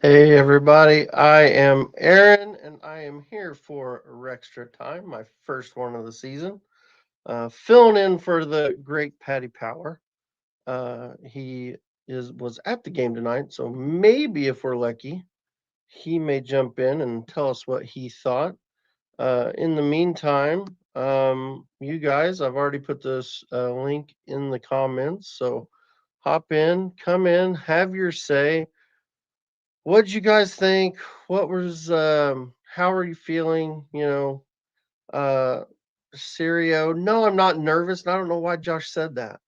Hey everybody, I am Aaron and I am here for WREXtra time, my first one of the season. Filling in for the great Patty Power. He was at the game tonight, so maybe if we're lucky, he may jump in and tell us what he thought. In the meantime, you guys, I've already put this link in the comments, so hop in, come in, have your say. What did you guys think? What was how are you feeling? Uh Sirio. No, I'm not nervous, and I don't know why Josh said that.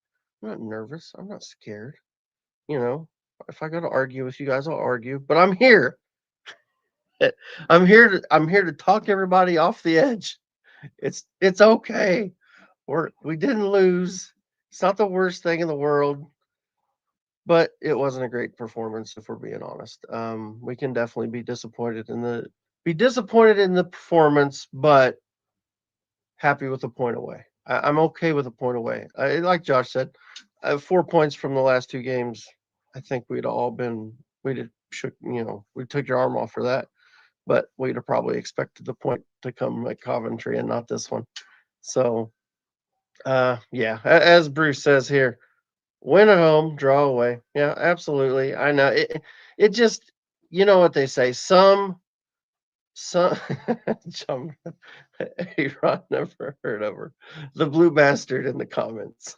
I'm not nervous. I'm not scared. You know, if I gotta argue with you guys, I'll argue. But I'm here. I'm here to talk everybody off the edge. It's okay. We didn't lose. It's not the worst thing in the world, but it wasn't a great performance if we're being honest. We can definitely be disappointed in the performance, but happy with a point away. I'm okay with a point away. Like Josh said, 4 points from the last two games. I think we'd have shook, we took your arm off for that, but we'd have probably expected the point to come at Coventry and not this one. So, yeah, as Bruce says here, win at home, draw away. Yeah, absolutely. I know it just, you know what they say. Some John, hey Ron, never heard of her. The blue bastard in the comments.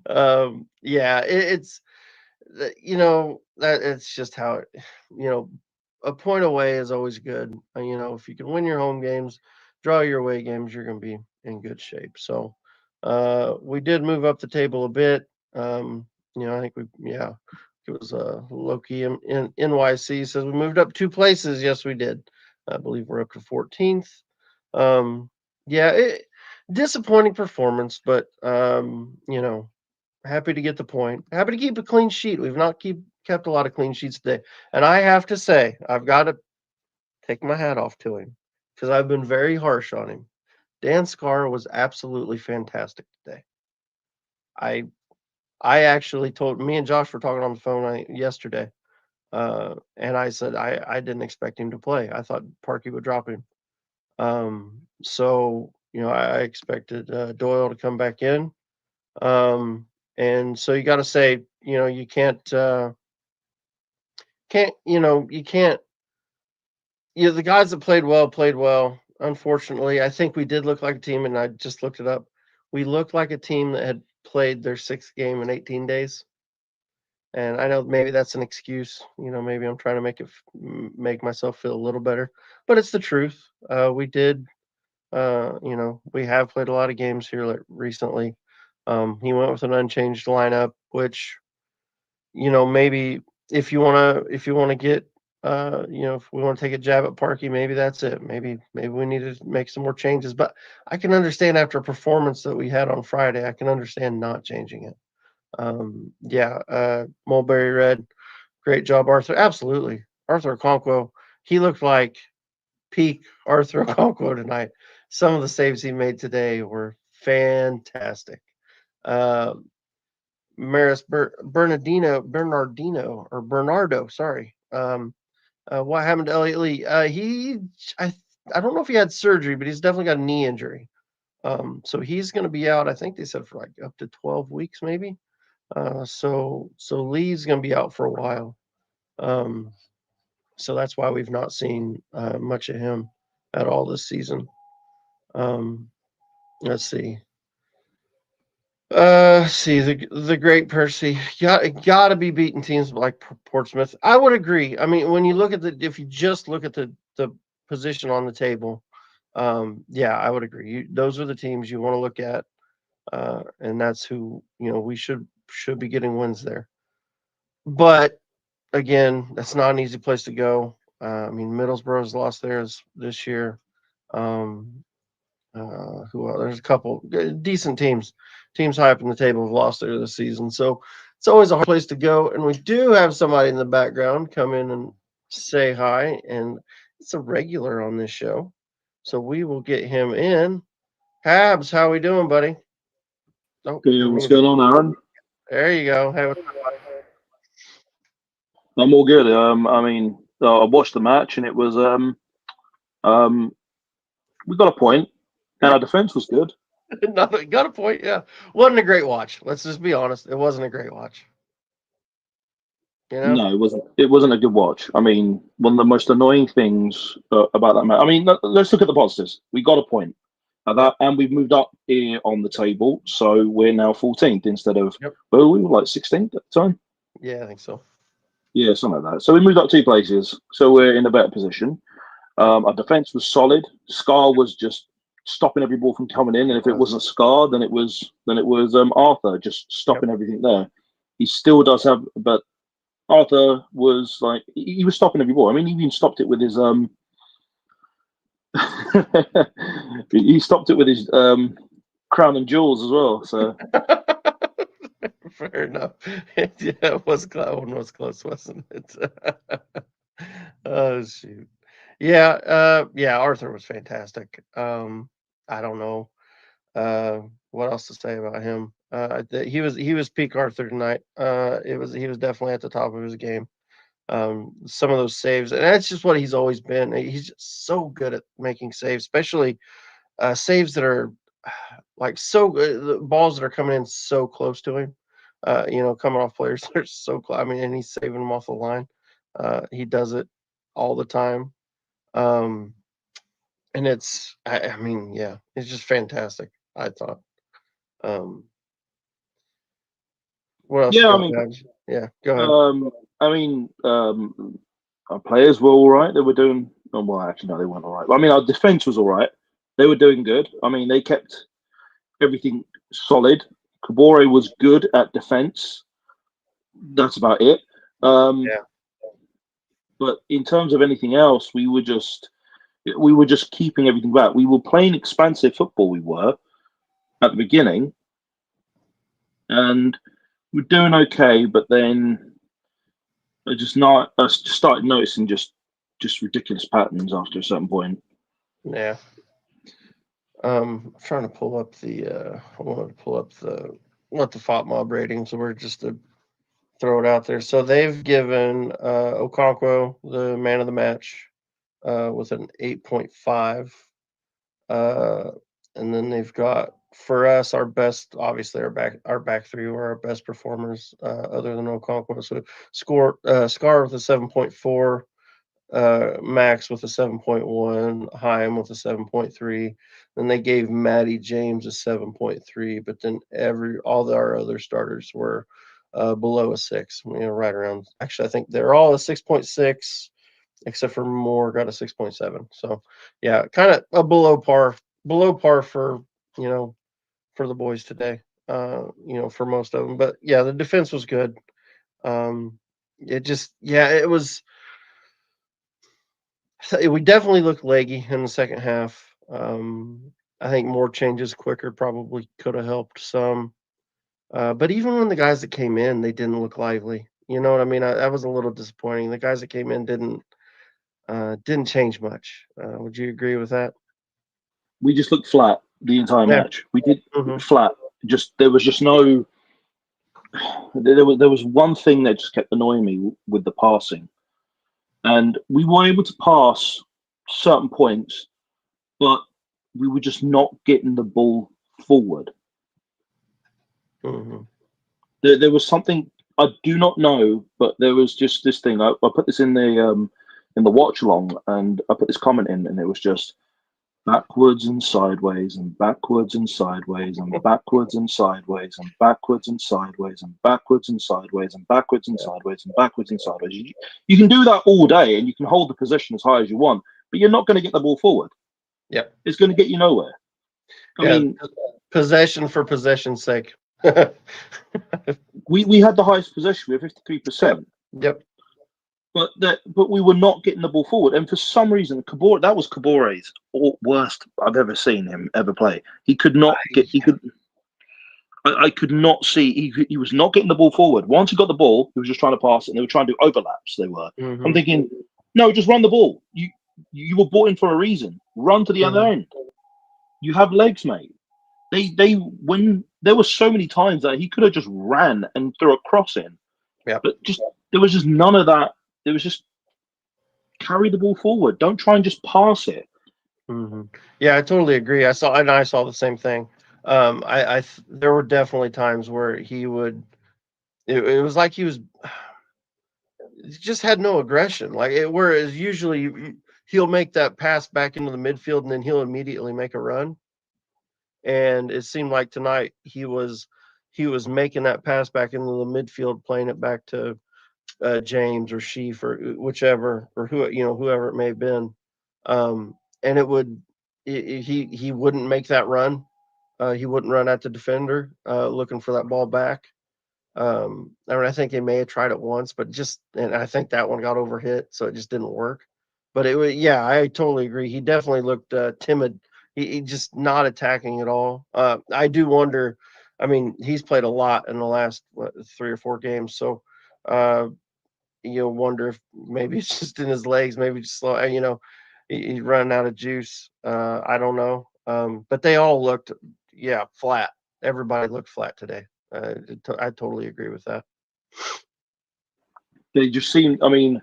Yeah, it's that it's just how you know a point away is always good. If you can win your home games, draw your away games, you're going to be in good shape. So, we did move up the table a bit. I think yeah, it was Loki in NYC says we moved up 2 places. Yes, we did. I believe we're up to 14th. Yeah, disappointing performance, but happy to get the point. Happy to keep a clean sheet. We've not kept a lot of clean sheets today. And I have to say, I've got to take my hat off to him because I've been very harsh on him. Dan Scar was absolutely fantastic today. I I actually told me and Josh were talking on the phone yesterday, and I said I didn't expect him to play. I thought Parky would drop him. So I expected Doyle to come back in. And so you got to say, you can't. The guys that played well played well. Unfortunately, I think we did look like a team, and I just looked it up. We looked like a team that had played their sixth game in 18 days. And I know maybe that's an excuse. Maybe I'm trying to make myself feel a little better, but it's the truth. We did. We have played a lot of games here recently. He went with an unchanged lineup, which maybe if you want to get if we want to take a jab at Parky, maybe that's it. Maybe we need to make some more changes. But I can understand after a performance that we had on Friday, I can understand not changing it. Yeah, Mulberry Red, great job, Arthur. Absolutely, Arthur Okonkwo. He looked like peak Arthur Okonkwo tonight. Some of the saves he made today were fantastic. Uh, Maris Bernardo, sorry. What happened to Elliot Lee? I don't know if he had surgery, but he's definitely got a knee injury. So he's going to be out. I think they said for like up to 12 weeks, maybe. So Lee's going to be out for a while. Um, so that's why we've not seen much of him at all this season. Um, let's see. See the great Percy gotta be beating teams like Portsmouth. I would agree. I mean, when you look at if you just look at the position on the table, yeah, I would agree. Those are the teams you want to look at, and that's who we should be getting wins there. But again, that's not an easy place to go. I mean, Middlesbrough's lost theirs this year. Um, who else? There's a couple decent teams high up in the table have lost there this season. So it's always a hard place to go. And we do have somebody in the background come in and say hi, and it's a regular on this show. So we will get him in. Habs, how we doing, buddy? Oh, Okay, let what's me. going on, Aaron? There you go. Hey, I'm all good. I mean, I watched the match and it was um, we got a point, and Yeah, our defense was good. nothing. Got a point. Yeah, wasn't a great watch. Let's just be honest. It wasn't a great watch. You know. No, it wasn't. It wasn't a good watch. I mean, one of the most annoying things about that match. I mean, let's look at the positives. We got a point at Yep. that, and we've moved up here on the table, so we're now 14th instead of, Yep. well, we were like 16th at the time. Yeah, I think so. Yeah, something like that. So we moved up 2 places, so we're in a better position. Our defense was solid. Scar was just stopping every ball from coming in, and if it Was. wasn't Scar, then it was Arthur just Yep. stopping everything there. He still does have, but Arthur was like he was stopping every ball. I mean, he even stopped it with his he stopped it with his crown and jewels as well. So Fair enough. Yeah, it was that one was close, wasn't it? Oh shoot. Yeah, yeah, Arthur was fantastic. I don't know what else to say about him. He was peak Arthur tonight. He was definitely at the top of his game. Some of those saves, and that's just what he's always been. He's just so good at making saves, especially saves that are like the balls that are coming in so close to him. Coming off players that are so close. I mean, and he's saving them off the line. He does it all the time. Um, and I mean, yeah, it's just fantastic. I thought. Um, what else yeah, you I got, mean, Badge? Yeah, go ahead. um, I mean, our players were all right. They were doing. Oh, well, actually, no, they weren't all right. But, I mean, our defense was all right. They were doing good. I mean, they kept everything solid. Kabore was good at defense. That's about it. Um, Yeah. but in terms of anything else, we were just keeping everything back. We were playing expansive football. We were at the beginning, and we're doing okay. But then I just started noticing just ridiculous patterns after a certain point. Yeah. I'm trying to pull up I wanted to pull up what the FOP mob ratings were just to throw it out there. So they've given Okonkwo the man of the match with an 8.5. Uh, and then they've got for us our best, obviously our back three were our best performers other than Okonkwo. So Scar with a 7.4, Max with a 7.1, Haim with a 7.3. Then they gave Matty James a 7.3, but then all our other starters were below a 6. Right around. Actually, I think they're all a 6.6, except for Moore got a 6.7. So, yeah, kind of a below par you know for the boys today. For most of them, but yeah, the defense was good. It was so we definitely looked leggy in the second half. I think more changes quicker probably could have helped some. But even when the guys that came in, they didn't look lively. You know what I mean? That was a little disappointing. The guys that came in didn't change much. Would you agree with that? We just looked flat the entire Yeah. match. We did Hmm. flat. Just there was just no. There was one thing that just kept annoying me with the passing, and we were able to pass certain points, but we were just not getting the ball forward. Hmm. There was something I do not know, but there was just this thing. I put this in the watch along, and I put this comment in, and it was just backwards and sideways and backwards and sideways and backwards and sideways and backwards and sideways and backwards and sideways and backwards and Yeah. sideways and backwards and sideways. You can do that all day, and you can hold the position as high as you want, but you're not going to get the ball forward. Yep. It's going to get you nowhere. I Yeah. mean, Possession for possession's sake. we had the highest possession, we were Yep. 53%. Yep. But we were not getting the ball forward, and for some reason, that was Kabore's worst I've ever seen him ever play. He could not get. He could. I could not see. He was not getting the ball forward. Once he got the ball, he was just trying to pass it, and they were trying to do overlaps. They were. I'm Hmm. thinking, no, just run the ball. You were brought in for a reason. Run to the other Hmm. end. You have legs, mate. They when there were so many times that he could have just ran and threw a cross in, Yep. but just there was just none of that. It was just carry the ball forward. Don't try and just pass it. Yeah, I totally agree. I saw the same thing. There were definitely times where he would. It was like he just had no aggression. Whereas usually he'll make that pass back into the midfield and then he'll immediately make a run. And it seemed like tonight he was making that pass back into the midfield, playing it back to James or Sheaf or whichever or whoever it may have been, and he wouldn't make that run. He wouldn't run at the defender looking for that ball back. I think they may have tried it once, and I think that one got overhit, so it just didn't work. But it was, yeah, I totally agree. He definitely looked timid. He just not attacking at all. I do wonder. I mean, he's played a lot in the last 3 or 4 games, so you'll wonder if maybe it's just in his legs, maybe just slow. He's running out of juice. I don't know. But they all looked, yeah, flat. Everybody looked flat today. I totally agree with that. They just seemed. I mean,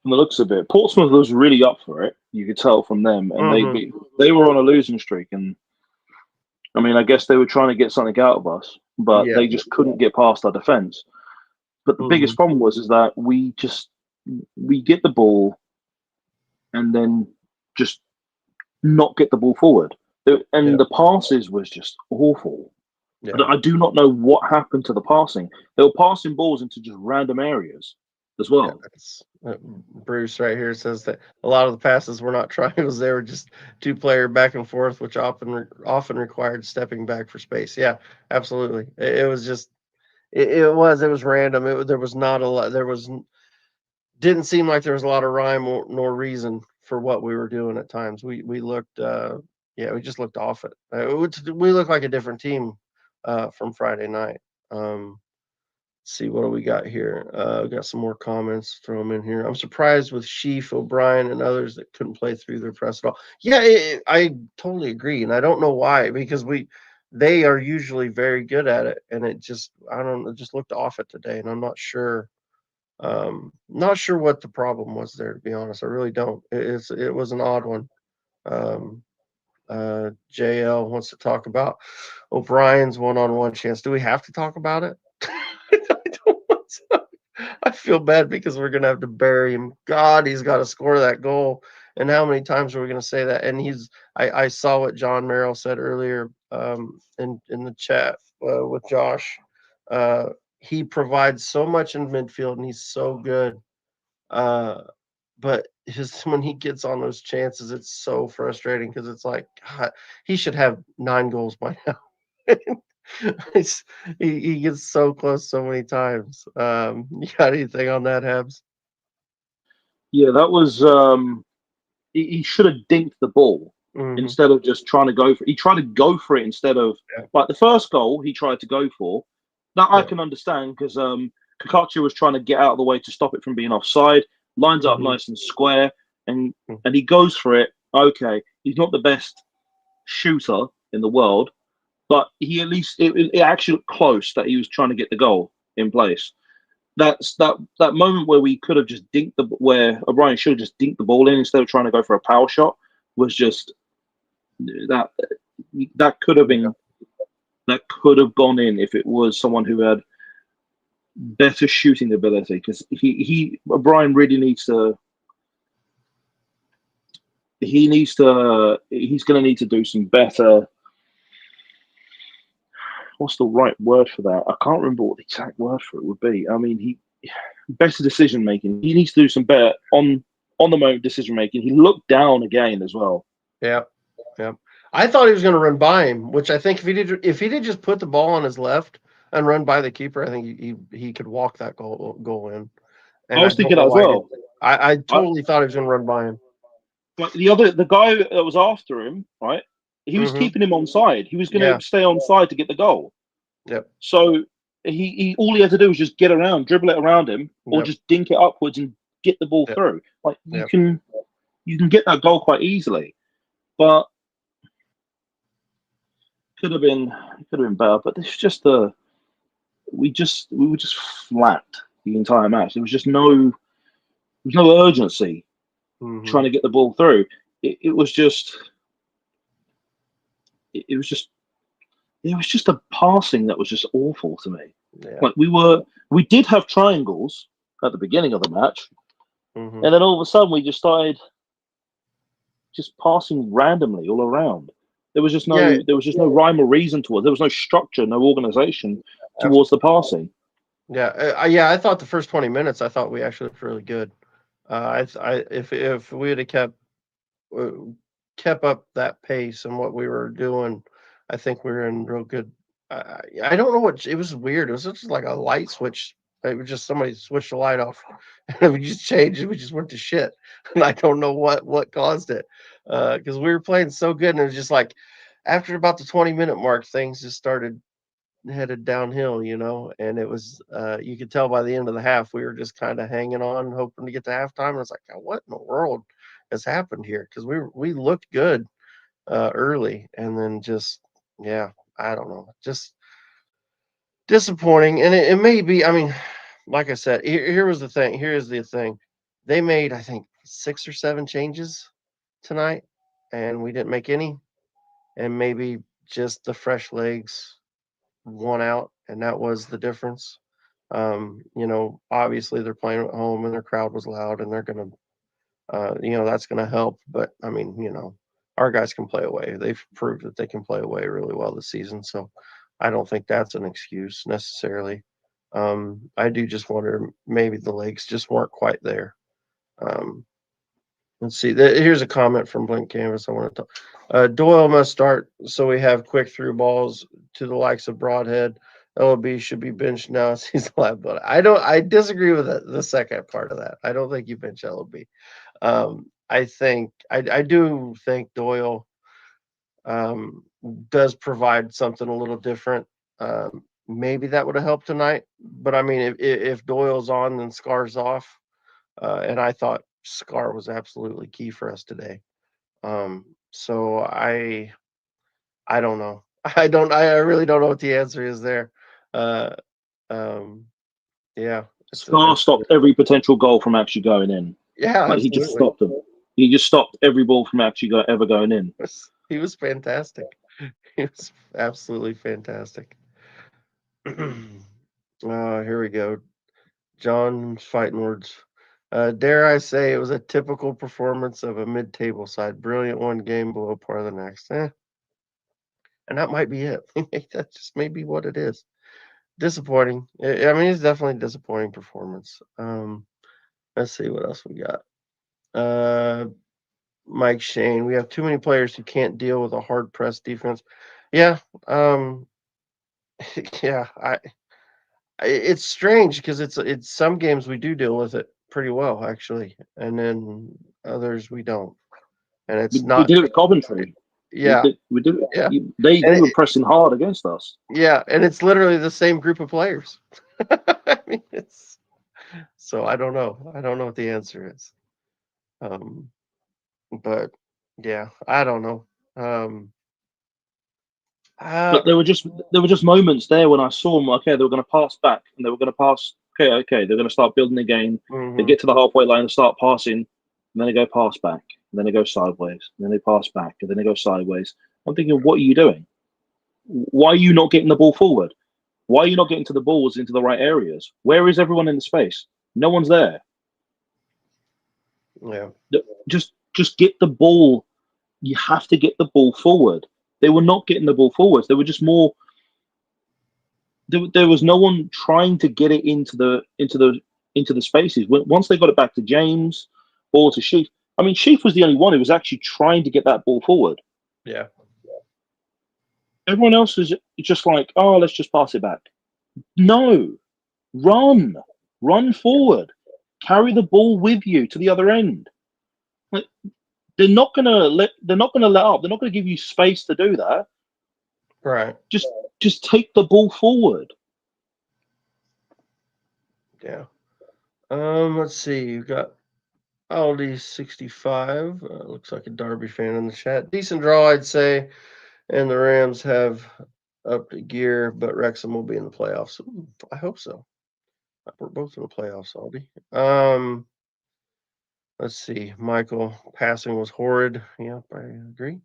from the looks of it, Portsmouth was really up for it. You could tell from them, and they were on a losing streak. And I mean, I guess they were trying to get something out of us, but Yeah. they just couldn't get past our defense. But the biggest problem is that we get the ball and then just not get the ball forward. And the passes was just awful. Yeah. I do not know what happened to the passing. They were passing balls into just random areas as well. Bruce right here says that a lot of the passes were not triangles; they were just two-player back and forth, which often required stepping back for space. Yeah, absolutely. It was just it was random. There was not a lot. Didn't seem like there was a lot of rhyme nor reason for what we were doing at times. We looked we just looked off it. We looked like a different team from Friday night. Let's see, what do we got here? We got some more comments. Throw them in here. I'm surprised with Sheaf, O'Brien, and others that couldn't play through their press at all. Yeah, I totally agree, and I don't know why, because they are usually very good at it, and it just looked off it today, and I'm not sure. Not sure what the problem was there, to be honest. I really don't. It was an odd one. Um, JL wants to talk about O'Brien's one-on-one chance. Do we have to talk about it? I don't want to. I feel bad because we're gonna have to bury him. God, he's got to score that goal. And how many times are we gonna say that? And I saw what John Merrill said earlier in the chat with Josh. He provides so much in midfield, and he's so good. But when he gets on those chances, it's so frustrating because it's like, God, he should have 9 goals by now. He gets so close so many times. You got anything on that, Habs? Yeah, that was. He should have dinked the ball instead of just trying to go for it. He tried to go for it instead of like the first goal he tried to go for. That I can understand because Kakachi was trying to get out of the way to stop it from being offside. Lines up nice and square, and he goes for it. Okay, he's not the best shooter in the world, but he at least it actually looked close that he was trying to get the goal in place. That's that moment where we could have just where O'Brien should have just dinked the ball in instead of trying to go for a power shot was just that could have been that could have gone in if it was someone who had better shooting ability, because O'Brien really needs to he's going to need to do some better. What's the right word for that? I can't remember what the exact word for it would be. I mean, better decision making. He needs to do some better on the moment decision making. He looked down again as well. Yeah. I thought he was going to run by him, which I think if he did just put the ball on his left and run by the keeper, I think he could walk that goal in. And I was thinking that as well. I totally thought he was going to run by him. But the guy that was after him, right? He was keeping him on side. He was going to stay on side to get the goal. Yep. So he all he had to do was just get around, dribble it around him, or just dink it upwards and get the ball through. Like you can get that goal quite easily, but could have been better. But this is just we were just flat. the entire match. There was just no urgency trying to get the ball through. It was just it was just a passing that was just awful to me. Yeah. Like we did have triangles at the beginning of the match, Mm-hmm. and then all of a sudden we just started just passing randomly all around. There was just no rhyme or reason to it. There was no structure, no organization towards the passing. Yeah, I thought the first 20 minutes, I thought we actually looked really good. If we had kept up that pace and what we were doing, I think we were in real good. I don't know what it was weird. It was just like a light switch. It was just somebody switched the light off, and we just changed it. We just went to shit, and I don't know what caused it. Because we were playing so good, and it was just like after about the 20-minute mark, things just started headed downhill, and it was you could tell by the end of the half we were just kind of hanging on, hoping to get to halftime. And it's like, what in the world has happened here? Because we looked good early, and then just I don't know, just disappointing. And it may be, I mean, like I said, here was the thing. Here's the thing: they made, I think, 6 or 7 changes tonight, and we didn't make any. And maybe just the fresh legs won out, and that was the difference. Obviously they're playing at home and their crowd was loud, and they're gonna, that's gonna help. But I mean, our guys can play away. They've proved that they can play away really well this season. So I don't think that's an excuse necessarily. I do just wonder maybe the legs just weren't quite there. Um, let's see. Here's a comment from Blink Canvas. I want to talk. Doyle must start so we have quick through balls to the likes of Broadhead. LOB should be benched now as he's allowed. But I disagree with the second part of that. I don't think you bench LOB. I do think Doyle does provide something a little different. Maybe that would have helped tonight. But I mean, if Doyle's on, then Scar's off. And I thought Scar was absolutely key for us today. So I don't know. I really don't know what the answer is there. Uh, um, yeah, Scar stopped every potential goal from actually going in. Yeah, Like he just absolutely. stopped them. He just stopped every ball from actually ever going in. He was fantastic. He was absolutely fantastic. Here we go. John's fighting words. Dare I say it was a typical performance of a mid-table side. Brilliant one game below par the next. And that might be it. That just may be what it is. Disappointing. I mean, it's definitely a disappointing performance. Let's see what else we got. Mike Shane. We have too many players who can't deal with a hard press defense. Yeah. Yeah. It's strange because it's some games we do deal with it pretty well actually, and then others we don't. And it's We not. did it at Coventry. Yeah. We did it. Yeah. They were pressing hard against us. Yeah, and it's literally the same group of players. I mean, so I don't know. I don't know what the answer is. Um, but yeah, I don't know. Um, But there were just moments there when I saw them. Okay, they were going to pass back, and they were going to pass. Okay, they're going to start building again. They get to the halfway line and start passing, and then they go pass back, and then they go sideways, and then they pass back, and then they go sideways. I'm thinking, what are you doing? Why are you not getting the ball forward? Why are you not getting to the balls into the right areas? Where is everyone in the space? No one's there. Yeah. Just get the ball. You have to get the ball forward. They were not getting the ball forwards. They were just more. There was no one trying to get it into the spaces. Once they got it back to James or to Sheaf, I mean, Sheaf was the only one who was actually trying to get that ball forward. Yeah. Everyone else was just like, oh, let's just pass it back. No, run forward, carry the ball with you to the other end. Like, they're not gonna let up. They're not gonna give you space to do that. Right. Just take the ball forward. Yeah. Let's see. You got Aldi 65. Looks like a Derby fan in the chat. Decent draw, I'd say. And the Rams have upped the gear, but Wrexham will be in the playoffs. Ooh, I hope so. We're both in the playoffs, Aldi. Let's see. Michael, passing was horrid. Yep, I agree.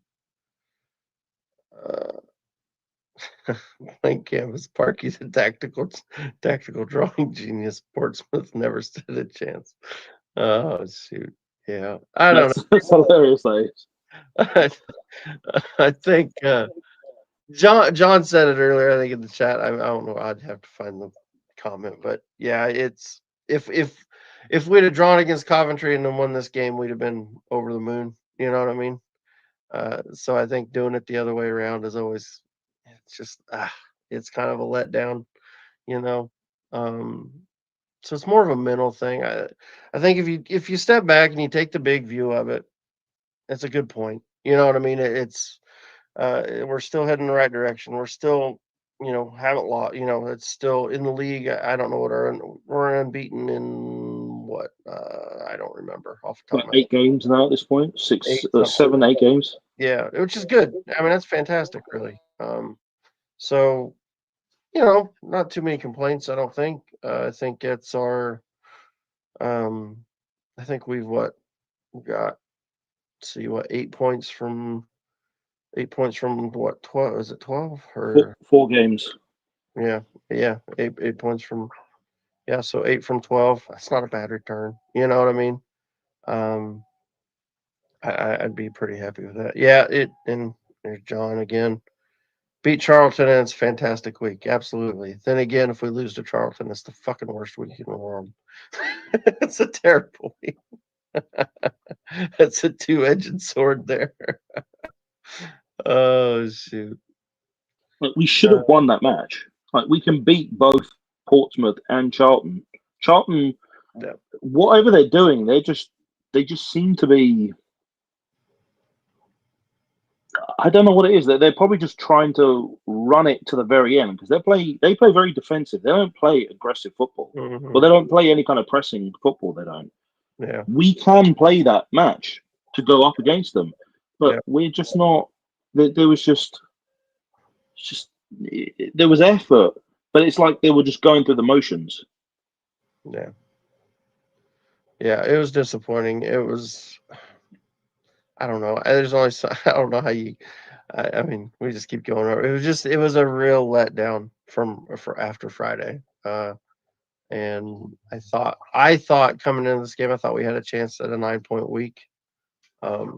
Playing Canvas Park, he's a tactical drawing genius. Portsmouth never stood a chance. Oh shoot. Yeah. I don't That's hilarious, though. know. I think John said it earlier, I think in the chat. I don't know. I'd have to find the comment, but yeah, it's if we'd have drawn against Coventry and then won this game, we'd have been over the moon. You know what I mean? So I think doing it the other way around is always it's just it's kind of a letdown, you know. Um, so it's more of a mental thing. I think if you step back and you take the big view of it, it's a good point. You know what I mean? It's we're still heading the right direction. We're still, haven't lost. It's still in the league. I don't know what we're unbeaten in what I don't remember off the top About of my head. 8 games now at this point. 6, 8 something. 7, 8 games. Yeah, which is good. I mean, that's fantastic, really. So not too many complaints. I don't think. I think it's our. I think we've got. Let's see what 8 points from 8 points from what 12? Is it 12 or 4 games. yeah 8 points from yeah, so 8 from 12. That's not a bad return. You know what I mean? Um, I'd be pretty happy with that. Yeah, and there's John again. Beat Charlton and it's a fantastic week. Absolutely. Then again, if we lose to Charlton, it's the fucking worst week in the world. It's a terrible week. That's a two-edged sword there. Oh shoot. Like, we should have won that match. Like, we can beat both Portsmouth and Charlton. Charlton, Yeah. whatever they're doing, they just seem to be. I don't know what it is. They're probably just trying to run it to the very end because they play very defensive. They don't play aggressive football, but Mhm. they don't play any kind of pressing football. They don't. Yeah. We can play that match to go up against them, but Yeah. we're just not. There was just there was effort, but it's like they were just going through the motions. Yeah. Yeah. It was disappointing. It was. I don't know. There's only. I don't know how you. I mean, we just keep going over. It was just. It was a real letdown for after Friday. And I thought coming into this game, I thought we had a chance at a 9 point week.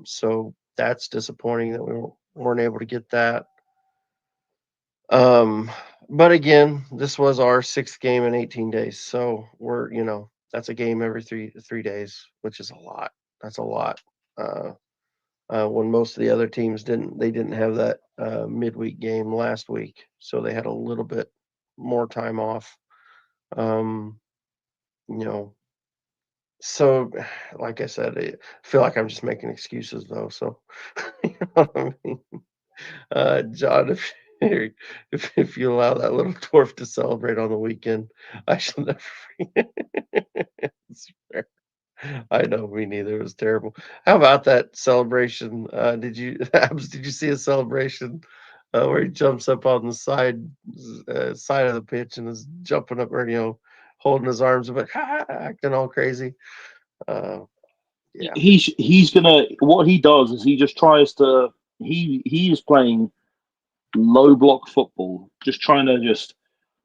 So that's disappointing that we weren't able to get that. Um, but again, this was our sixth game in 18 days. So that's a game every three days, which is a lot. That's a lot. Uh, when most of the other teams didn't have that midweek game last week, so they had a little bit more time off. Um, you know, so like I said, I feel like I'm just making excuses though. So you know what I mean? John, if you allow that little dwarf to celebrate on the weekend, I shall never forget. It's fair. I know, me neither. It was terrible. How about that celebration? Did you see a celebration where he jumps up on the side of the pitch and is jumping up or holding his arms up, acting all crazy? Uh, yeah, He's gonna. What he does is he just tries to. He is playing low block football, just trying to just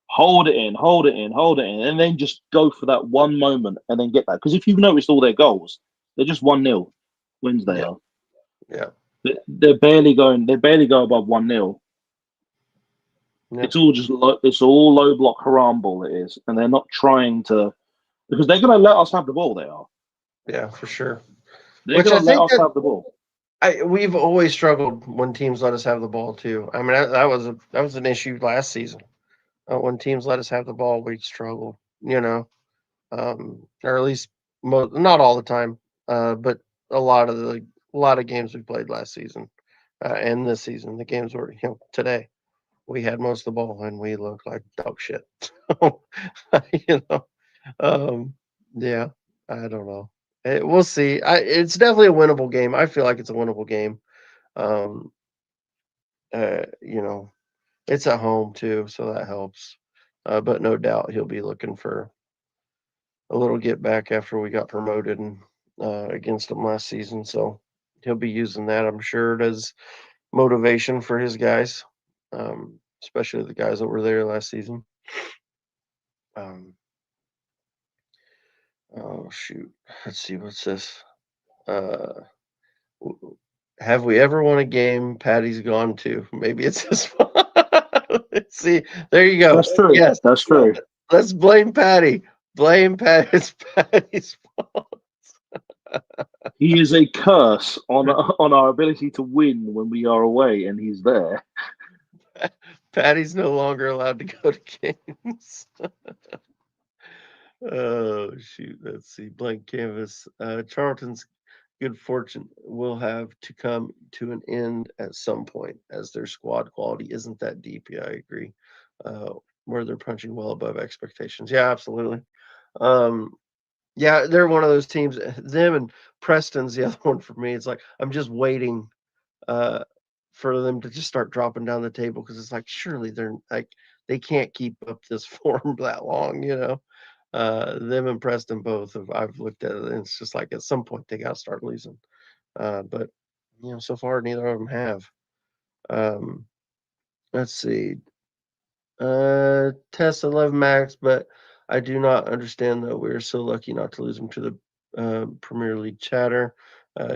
hold it in, hold it in, hold it in, and then just go for that one moment and then get that. Because if you've noticed all their goals, they're just 1-0 wins. They yeah, are. yeah, They're barely going. They barely go above 1-0. yeah, It's all just it's all low block haram ball. It is, and they're not trying to because they're going to let us have the ball. They are. yeah, for sure. They're Which going I to let think us have the ball. we've always struggled when teams let us have the ball too. I mean, that was an issue last season. When teams let us have the ball, we struggle. Or at least not all the time, but a lot of games we played last season and this season. The games were today we had most of the ball and we looked like dog shit. So, you know, um, yeah, I don't know. We'll see. It's definitely a winnable game. I feel like it's a winnable game. Um, uh, you know, it's at home too, so that helps. But no doubt he'll be looking for. a little get back after we got promoted and against them last season. So he'll be using that, I'm sure, as motivation for his guys, especially the guys that were there last season. Um, oh shoot, let's see, what's this? Uh, have we ever won a game Patty's gone to? Maybe it's this one. Let's see. There you go. That's true. Yes. That's true. Let's blame Patty. Blame Patty. It's Patty's fault. He is a curse on our ability to win when we are away, and he's there. Patty's no longer allowed to go to games. Oh shoot. Let's see. Blank canvas. Charlton's good fortune will have to come to an end at some point, as their squad quality isn't that deep. Yeah, I agree. Where they're punching well above expectations. Yeah, absolutely. Um, yeah, they're one of those teams. Them and Preston's the other one for me. It's like I'm just waiting uh, for them to just start dropping down the table, because it's like surely they're like they can't keep up this form that long. Them and Preston both have, I've looked at it, and it's just like at some point they got to start losing. But so far neither of them have. Um, let's see. Tesla love Max, but I do not understand that we're so lucky not to lose him to the Premier League chatter.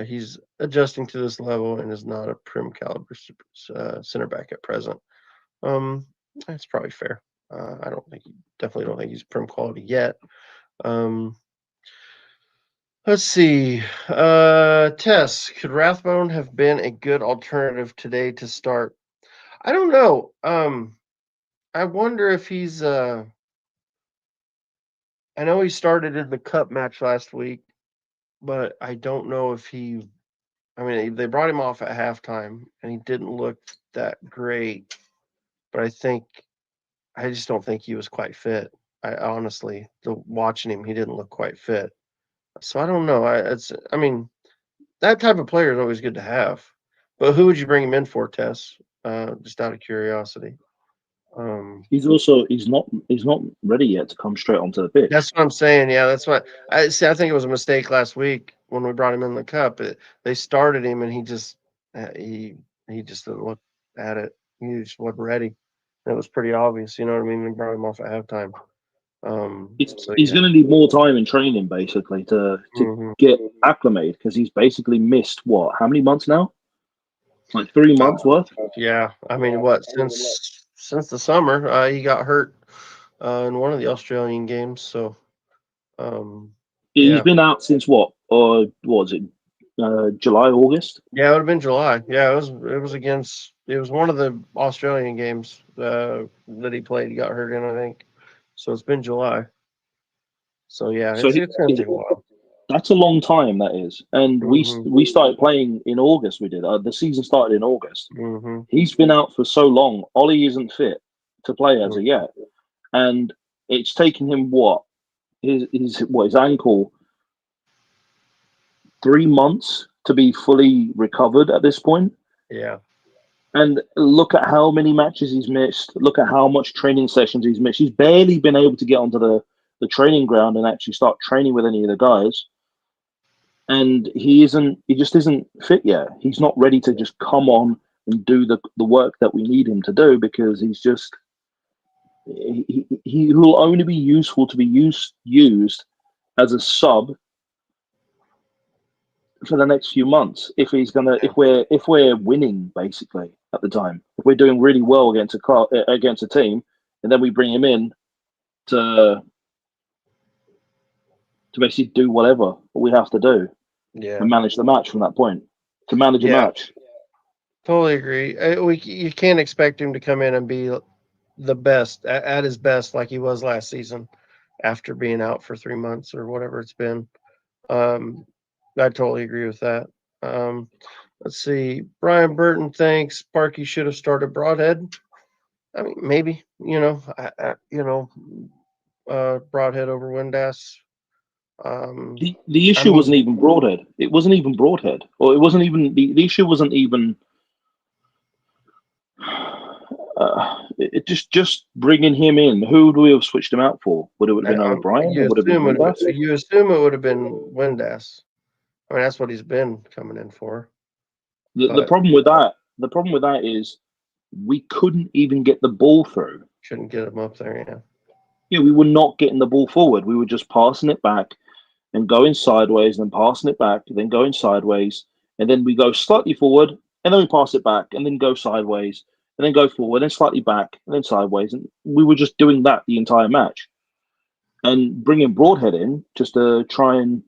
He's adjusting to this level and is not a prim caliber center back at present. That's probably fair. I definitely don't think he's prim quality yet. Um, let's see. Tess, could Rathbone have been a good alternative today to start? I don't know. I wonder if he's I know he started in the cup match last week, but I don't know if I mean, they brought him off at halftime and he didn't look that great, but I just don't think he was quite fit. I honestly, watching him, he didn't look quite fit. So I don't know. I mean, that type of player is always good to have. But who would you bring him in for, Tess? Just out of curiosity. He's not ready yet to come straight onto the pitch. That's what I'm saying. Yeah, that's what I see. I think it was a mistake last week when we brought him in the cup. They started him, and he just didn't look at it. He just wasn't ready. And it was pretty obvious. You know what I mean? We brought him off at halftime. So He's yeah. going to need more time in training, basically, to Mhm. get acclimated, because he's basically missed what? How many months now? Like 3 months worth. Yeah, I mean, what since the summer, he got hurt in one of the Australian games. So He's yeah. been out since what? Or what was it? July, August. Yeah, it would have been July. Yeah, it was one of the Australian games that he played. He got hurt in, I think. So it's been July. So yeah, So it's gonna take a while. that's a long time, that is. And Hmm. we started playing in August. We did. The season started in August. Hmm. He's been out for so long. Ollie isn't fit to play as of yet, and it's taken him what? His ankle 3 months to be fully recovered at this point. Yeah. And look at how many matches he's missed. Look at how much training sessions he's missed. He's barely been able to get onto the training ground and actually start training with any of the guys. And he just isn't fit yet. He's not ready to just come on and do the work that we need him to do, because he will only be useful to be used as a sub for the next few months, if we're winning, basically, at the time. If we're doing really well against a team, and then we bring him in to basically do whatever we have to do Yeah. and manage the match from that point. To manage a Yeah. match. Totally agree. You can't expect him to come in and be the best at his best like he was last season after being out for 3 months or whatever it's been. Um, I totally agree with that. Um, let's see. Brian Burton thinks Sparky should have started Broadhead. I mean, maybe, Broadhead over Windass. The I issue mean, wasn't even Broadhead. It wasn't even Broadhead. Or it wasn't even the issue wasn't even Just bringing him in. Who do we have switched him out for? Would it have been O'Brien or would it have been Windass? You assume it would have been Windass. I mean, that's what he's been coming in for. The problem with that is we couldn't even get the ball through. Shouldn't get him up there, yeah. Yeah, we were not getting the ball forward. We were just passing it back and going sideways, and then passing it back, and then going sideways, and then we go slightly forward, and then we pass it back, and then go sideways, and then go forward, and slightly back, and then sideways, and we were just doing that the entire match. And bringing Broadhead in just to try and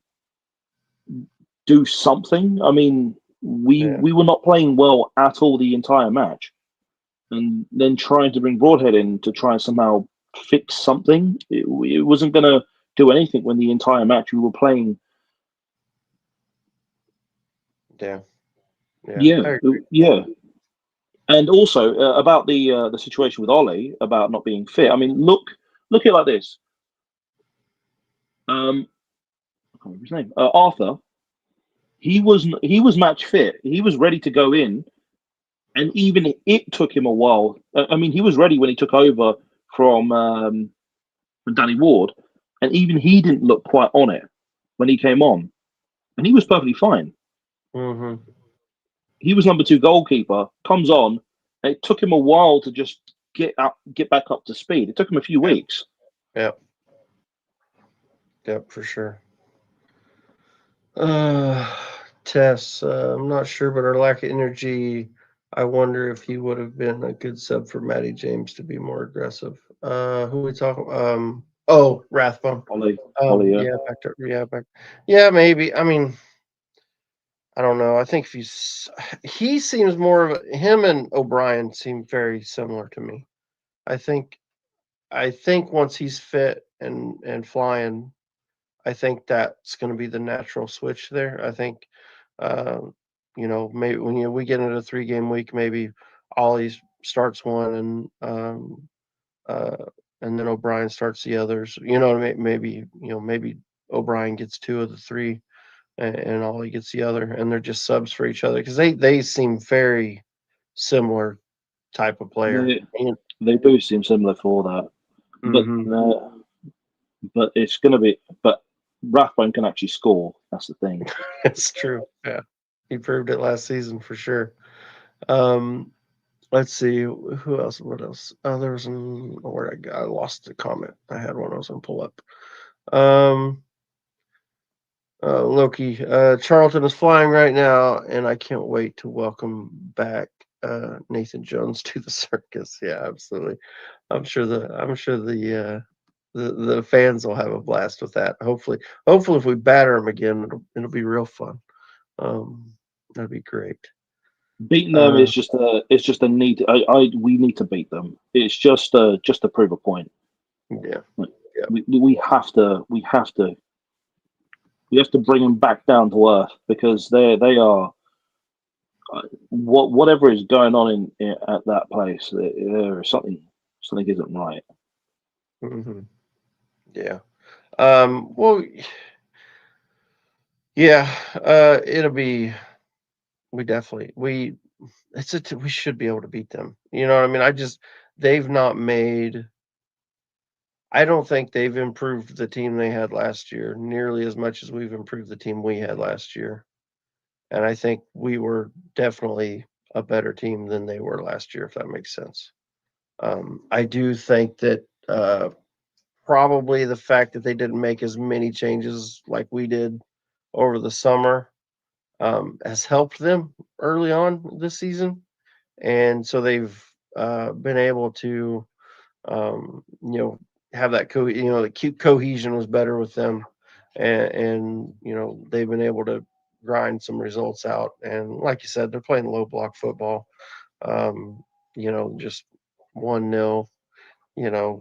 do something. I mean, we were not playing well at all the entire match, and then trying to bring Broadhead in to try and somehow fix something, it wasn't going to do anything when the entire match we were playing. Yeah. And also about the situation with Ollie about not being fit. I mean, look at it like this. I can't remember his name. Arthur. He was match fit. He was ready to go in, and even it took him a while. I mean, he was ready when he took over from Danny Ward, and even he didn't look quite on it when he came on, and he was perfectly fine. Mm-hmm. He was number 2 goalkeeper, comes on, and it took him a while to just get back up to speed. It took him a few weeks. Yep, for sure. Tess, I'm not sure, but our lack of energy, I wonder if he would have been a good sub for Matty James to be more aggressive. Who are we talking? Rathbone. Ollie, Yeah, maybe. I mean, I don't know. I think if he seems more of him and O'Brien seem very similar to me. I think once he's fit and flying, I think that's going to be the natural switch there. I think, maybe when we get into a 3-game week, maybe Ollie starts one and then O'Brien starts the others. Maybe O'Brien gets 2 of the 3 and Ollie gets the other, and they're just subs for each other because they seem very similar type of player. They do seem similar for that, but it's going to be. But Rathbone can actually score. That's the thing. It's true. Yeah, he proved it last season for sure. Let's see who else. What else? There was where I lost the comment. I had one I was gonna pull up. Loki. Charlton is flying right now, and I can't wait to welcome back Nathan Jones to the circus. Yeah, absolutely. I'm sure the fans will have a blast with that. Hopefully, if we batter them again, it'll be real fun. That'd be great. Beating them is just a need. We need to beat them. It's just to prove a point. Yeah. We have to bring them back down to earth because they are whatever is going on at that place. There is something isn't right. Mm-hmm. Yeah. Well. Yeah. It'll be. We definitely we should be able to beat them. You know what I mean? They've not made. I don't think they've improved the team they had last year nearly as much as we've improved the team we had last year. And I think we were definitely a better team than they were last year, if that makes sense. I do think that probably the fact that they didn't make as many changes like we did over the summer has helped them early on this season. And so they've been able to, have that the cohesion was better with them, and they've been able to grind some results out. And like you said, they're playing low block football, just 1-0,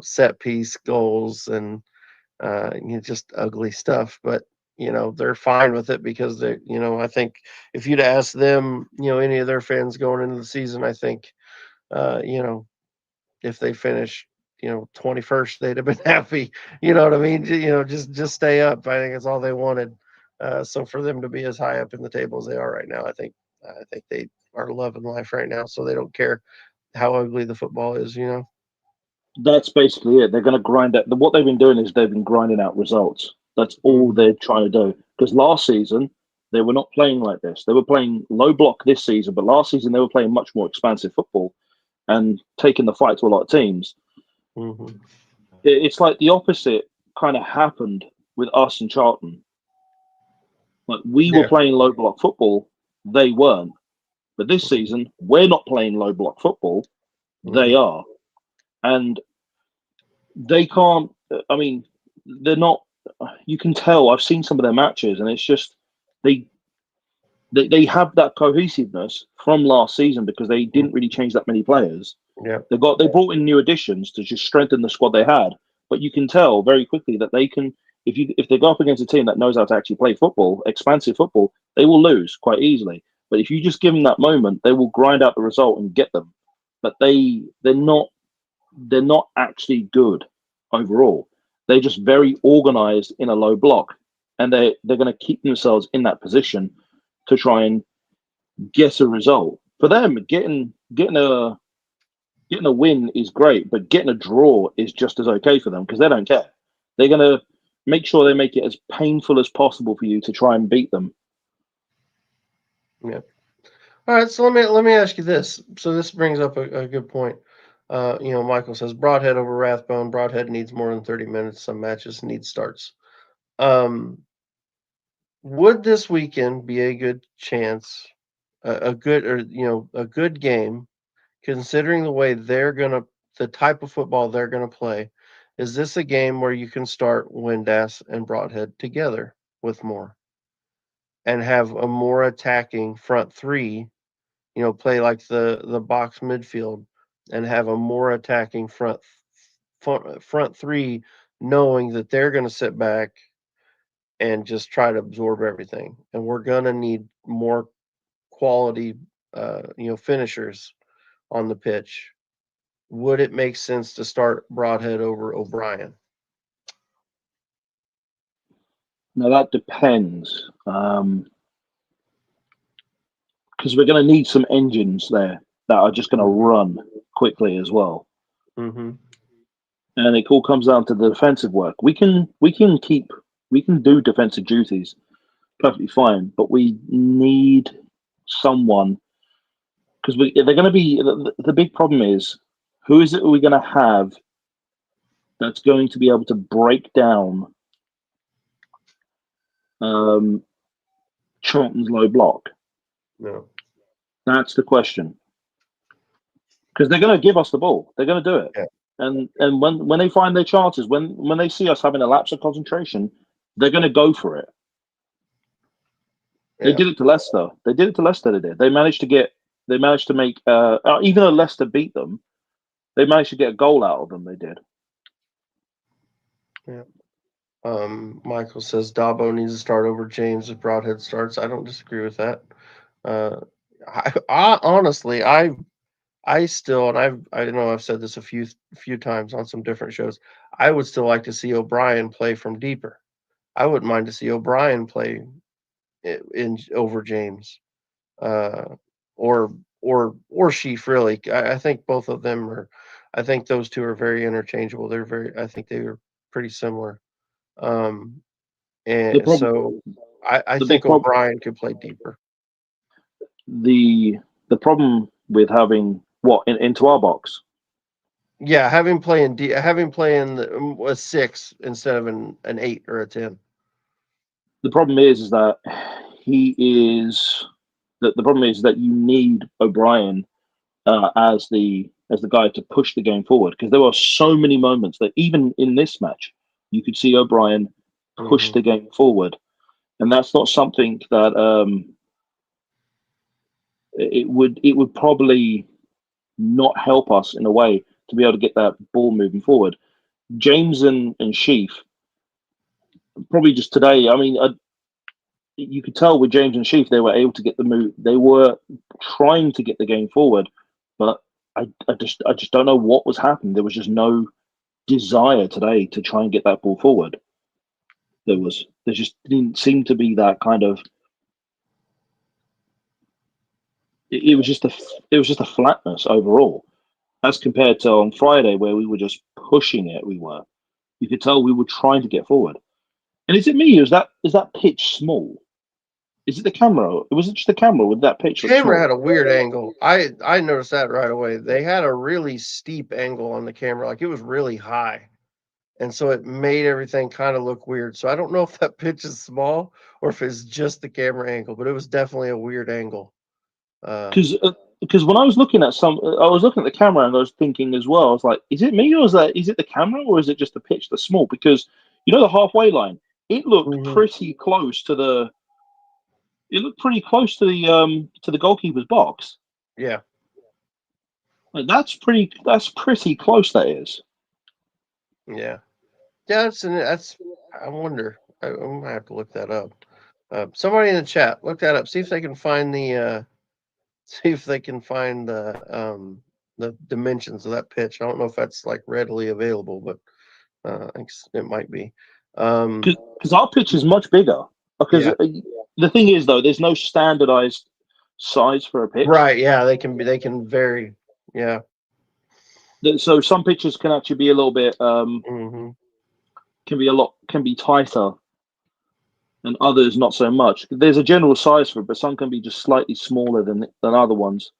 set piece goals and just ugly stuff. But they're fine with it because they, I think if you'd ask them, any of their fans going into the season, I think, if they finish, 21st, they'd have been happy. You know what I mean? Just stay up. I think it's all they wanted. So for them to be as high up in the table as they are right now, I think they are loving life right now. So they don't care how ugly the football is, you know? That's basically it. They're going to grind out. What they've been doing is they've been grinding out results. That's all Mhm. they're trying to do. Because last season they were not playing like this. They were playing low block this season, but last season they were playing much more expansive football and taking the fight to a lot of teams. Mhm. It's like the opposite kind of happened with us and Charlton. Like we were Yeah. playing low block football, they weren't. But this Mhm. season we're not playing low block football, they Mhm. are, and they can't. I mean, they're not. You can tell. I've seen some of their matches, and it's just they they have that cohesiveness from last season because they didn't really change that many players. Yep. They brought in new additions to just strengthen the squad they had, but you can tell very quickly that they can. If they go up against a team that knows how to actually play football, expansive football, they will lose quite easily. But if you just give them that moment, they will grind out the result and get them. But they're not actually good overall. They're just very organized in a low block, and they're going to keep themselves in that position to try and get a result. For them, getting a win is great, but getting a draw is just as okay for them because they don't care. They're going to make sure they make it as painful as possible for you to try and beat them. Yep. All right, so let me ask you this. So this brings up a good point. Michael says Broadhead over Rathbone. Broadhead needs more than 30 minutes. Some matches need starts. Um, would this weekend be a good chance, a good or a good game, considering the type of football they're gonna play? Is this a game where you can start Windass and Broadhead together with more and have a more attacking front three? Play like the box midfield and have a more attacking front three, knowing that they're going to sit back and just try to absorb everything. And we're going to need more quality, finishers on the pitch. Would it make sense to start Broadhead over O'Brien? Now that depends, because we're going to need some engines there that are just going to Mm-hmm. run quickly as well. Mm-hmm. And it all comes down to the defensive work. We can do defensive duties perfectly fine, but we need someone because they're going to be the big problem is who is it we're going to have that's going to be able to break down um, Charlton's low block? No. That's the question because they're going to give us the ball. They're going to do it, Yeah. and when they find their chances, when they see us having a lapse of concentration, they're going to go for it. They Yeah. did it to Leicester. They did it to Leicester. They did. They managed to get. They managed to make. Even though Leicester beat them, they managed to get a goal out of them. They did. Yeah. Michael says Dabo needs to start over James if Broadhead starts. I don't disagree with that. Uh, I honestly, I still, and I know I've said this a few times on some different shows. I would still like to see O'Brien play from deeper. I wouldn't mind to see O'Brien play in over James, uh, or or Sheaf. Really, I think both of them are. I think those two are very interchangeable. I think they are pretty similar. Um, The and problem, so I the think big problem, O'Brien could play deeper. the the problem with having what into our box. Yeah, having playing a 6 instead of an 8 or a 10. The problem is that he is the problem is that you need O'Brien as the guy to push the game forward because there were so many moments that even in this match you could see O'Brien push Hmm. the game forward, and that's not something that it would probably not help us in a way to be able to get that ball moving forward. James and Sheaf probably just today. I mean, you could tell with James and Sheaf they were able to get the move. They were trying to get the game forward, but I just don't know what was happening. There was just no desire today to try and get that ball forward. There just didn't seem to be that kind of. It was just a flatness overall. as compared to on Friday where we were just pushing it. You could tell we were trying to get forward. And is it me? Or is that pitch small? Is it the camera? Was it just the camera? With that pitch look Camera small? had a weird angle. I noticed that right away. They had a really steep angle on the camera, like it was really high, and so it made everything kind of look weird. So I don't know if that pitch is small or if it's just the camera angle, but it was definitely a weird angle. Because when I was looking at I was looking at the camera and I was thinking as well. I was like, is it me or is it the camera or is it just the pitch that's small? Because the halfway line, it looked Mhm. pretty close to the. It looked pretty close to the goalkeeper's box. Yeah, Like That's pretty close. That is. yeah, yeah. That's. I wonder. I might have to look that up. Somebody in the chat, look that up. See if they can find the. See if they can find the dimensions of that pitch. I don't know if that's like readily available, but I think it might be. Because our pitch is much bigger. Because Yeah, the thing is, though, there's no standardized size for a pitch. right. Yeah, they can be. They can vary. Yeah. So some pitches can actually be a little bit Hmm. can be tighter, and others not so much. There's a general size for it, but some can be just slightly smaller than other ones.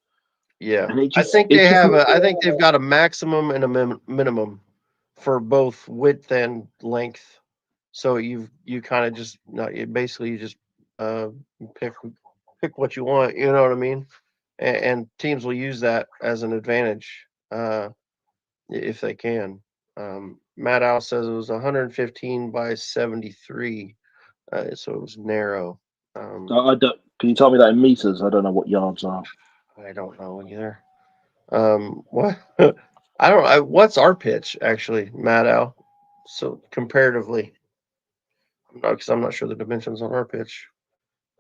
Yeah, And I think it they just have a. I think they've got a maximum and a minimum for both width and length. So you kind of just not. You just uh, pick what you want. You know what I mean? And teams will use that as an advantage if they can. Matt Al says it was 115 by 73, so it was narrow. I don't. Can you tell me that in meters? I don't know what yards are. I don't know either. What I don't. What's our pitch actually, Matt Al? So comparatively, because I'm not sure the dimensions on our pitch.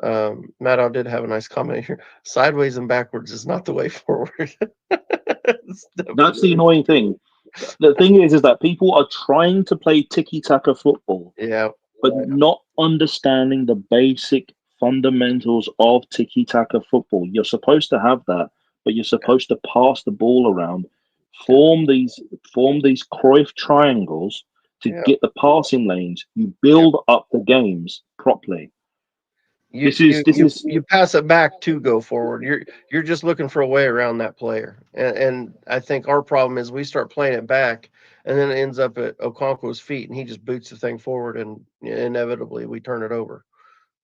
Matt Al did have a nice comment here. Sideways and backwards is not the way forward. That's the annoying thing. The thing is that people are trying to play tiki taka football, Yeah, but not understanding the basic fundamentals of tiki taka football. You're supposed to have that, but you're supposed to pass the ball around, yeah, form these Cruyff triangles to yeah, get the passing lanes. You yeah. build up the games properly. You This is you this you is you pass it back to go forward. You're just looking for a way around that player, and I think our problem is we start playing it back, and then it ends up at Okonkwo's feet, and he just boots the thing forward, and inevitably we turn it over.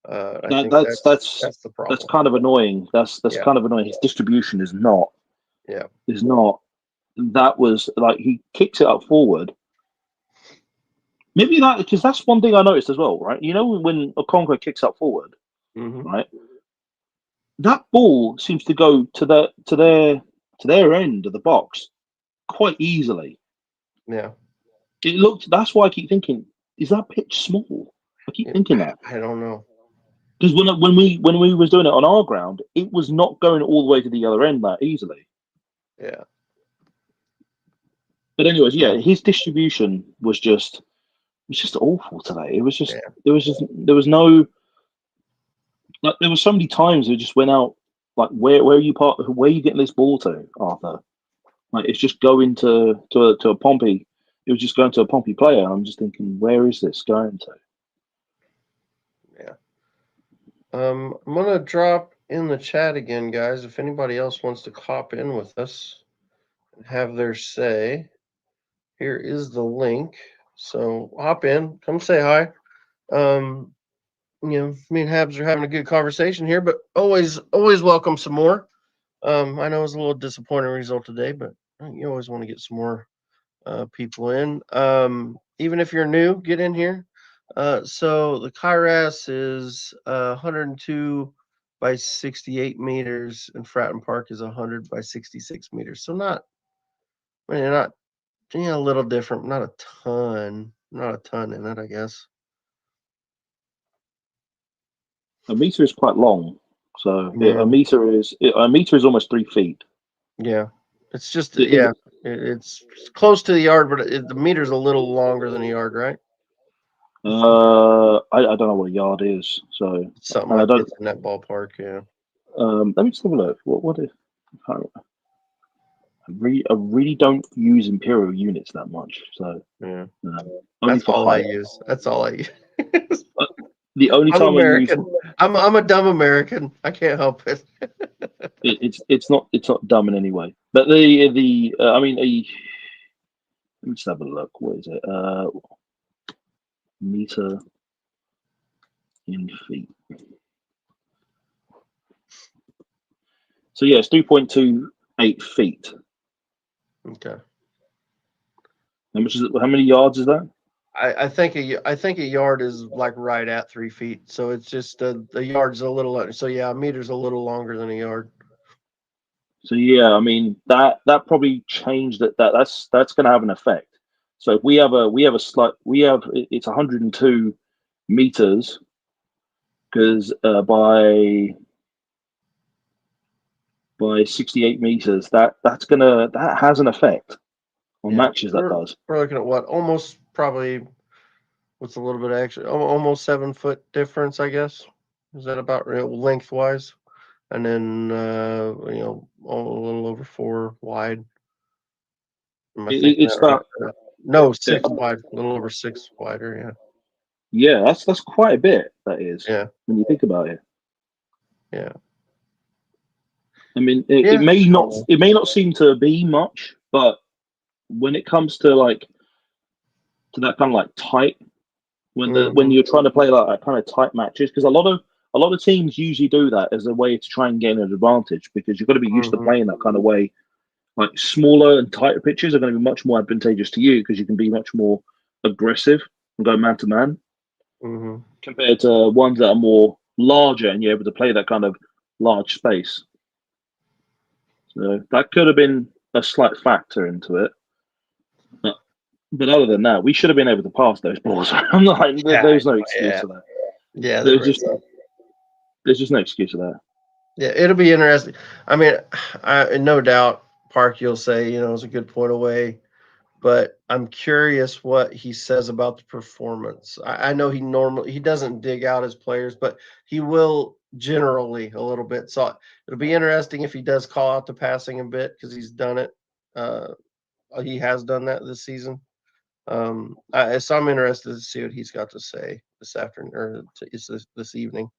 I that think that's the that's problem. kind of annoying. That's Yeah, kind of annoying. His distribution yeah, is not. That was like he kicks it up forward. Maybe that because that's one thing I noticed as well, right? When Okonkwo kicks up forward, hmm, right? That ball seems to go to their end of the box quite easily. yeah. It looked. That's why I keep thinking, is that pitch small? I keep thinking that I don't know. because when we was doing it on our ground, it was not going all the way to the other end that easily. Yeah, But anyways, yeah, yeah, his distribution was just awful today. yeah. There was no like there was so many times it just went out like where are you getting this ball to, Arthur? Like it's just going to a Pompey. It was just going to a Pompey player. I'm just thinking, where is this going to? Yeah. I'm gonna drop in the chat again, guys. If anybody else wants to hop in with us and have their say, here is the link. So hop in, come say hi. Um, me and Habs are having a good conversation here, but always welcome some more. I know it was a little disappointing result today, but you always want to get some more people in. Even if you're new, get in here. So the Kairos is 102 by 68 meters, and Fratton Park is 100 by 66 meters. So not a little different, not a ton in it, I guess. A meter is quite long, so Yeah, a meter is almost 3 feet. yeah. It's just Is yeah, it's close to the yard, but the meter's a little longer than a yard, right? I don't know what a yard is, so Something and I like don't. it's in that ballpark, yeah. Let me just have a look. What is? I can't remember. I really don't use Imperial units that much. So Yeah, only that's for all I height. use. That's all I use. The only I'm time I use American. I'm a dumb American. I can't help it. it's not dumb in any way. But the I mean, let me just have a look. What is it? Meter in feet. So yeah, it's 3.28 feet. Okay. How much is it? How many yards is that? I think a yard is like right at 3 feet. So it's just the yard's a little. So yeah, a meter's a little longer than a yard. So yeah, I mean that probably changed it. That's going to have an effect. So if it's 102 meters because by 68 meters that has an effect on Yeah, matches. That does. we're looking at what almost probably what's a little bit extra, almost 7 foot difference, I guess. Is that about lengthwise? And then a little over 4 wide. Am I thinking It's that right? that. No, uh, 6 wide, a little over 6 wider. Yeah, that's quite a bit. That is Yeah, when you think about it. yeah, I mean, yeah, yeah. it may not seem to be much, but when it comes to to that kind of tight when Hmm. you're trying to play like that kind of tight matches, because a lot of teams usually do that as a way to try and gain an advantage because you've got to be used to Hmm. playing that kind of way. Like smaller and tighter pitches are going to be much more advantageous to you because you can be much more aggressive and go man to man Hmm. compared to ones that are more larger and you're able to play that kind of large space. So that could have been a slight factor into it. But other than that, we should have been able to pass those balls. I'm not. Yeah, I There's no know. excuse Yeah, for that. yeah. There There's was. just there's just no excuse for that. Yeah, it'll be interesting. I mean, no doubt, Park, you'll say, it's a good point away, but I'm curious what he says about the performance. I know he doesn't dig out his players, but he will generally a little bit. So it'll be interesting if he does call out the passing a bit because he's done it. Uh, he has done that this season. So I'm interested to see what he's got to say this afternoon or this evening,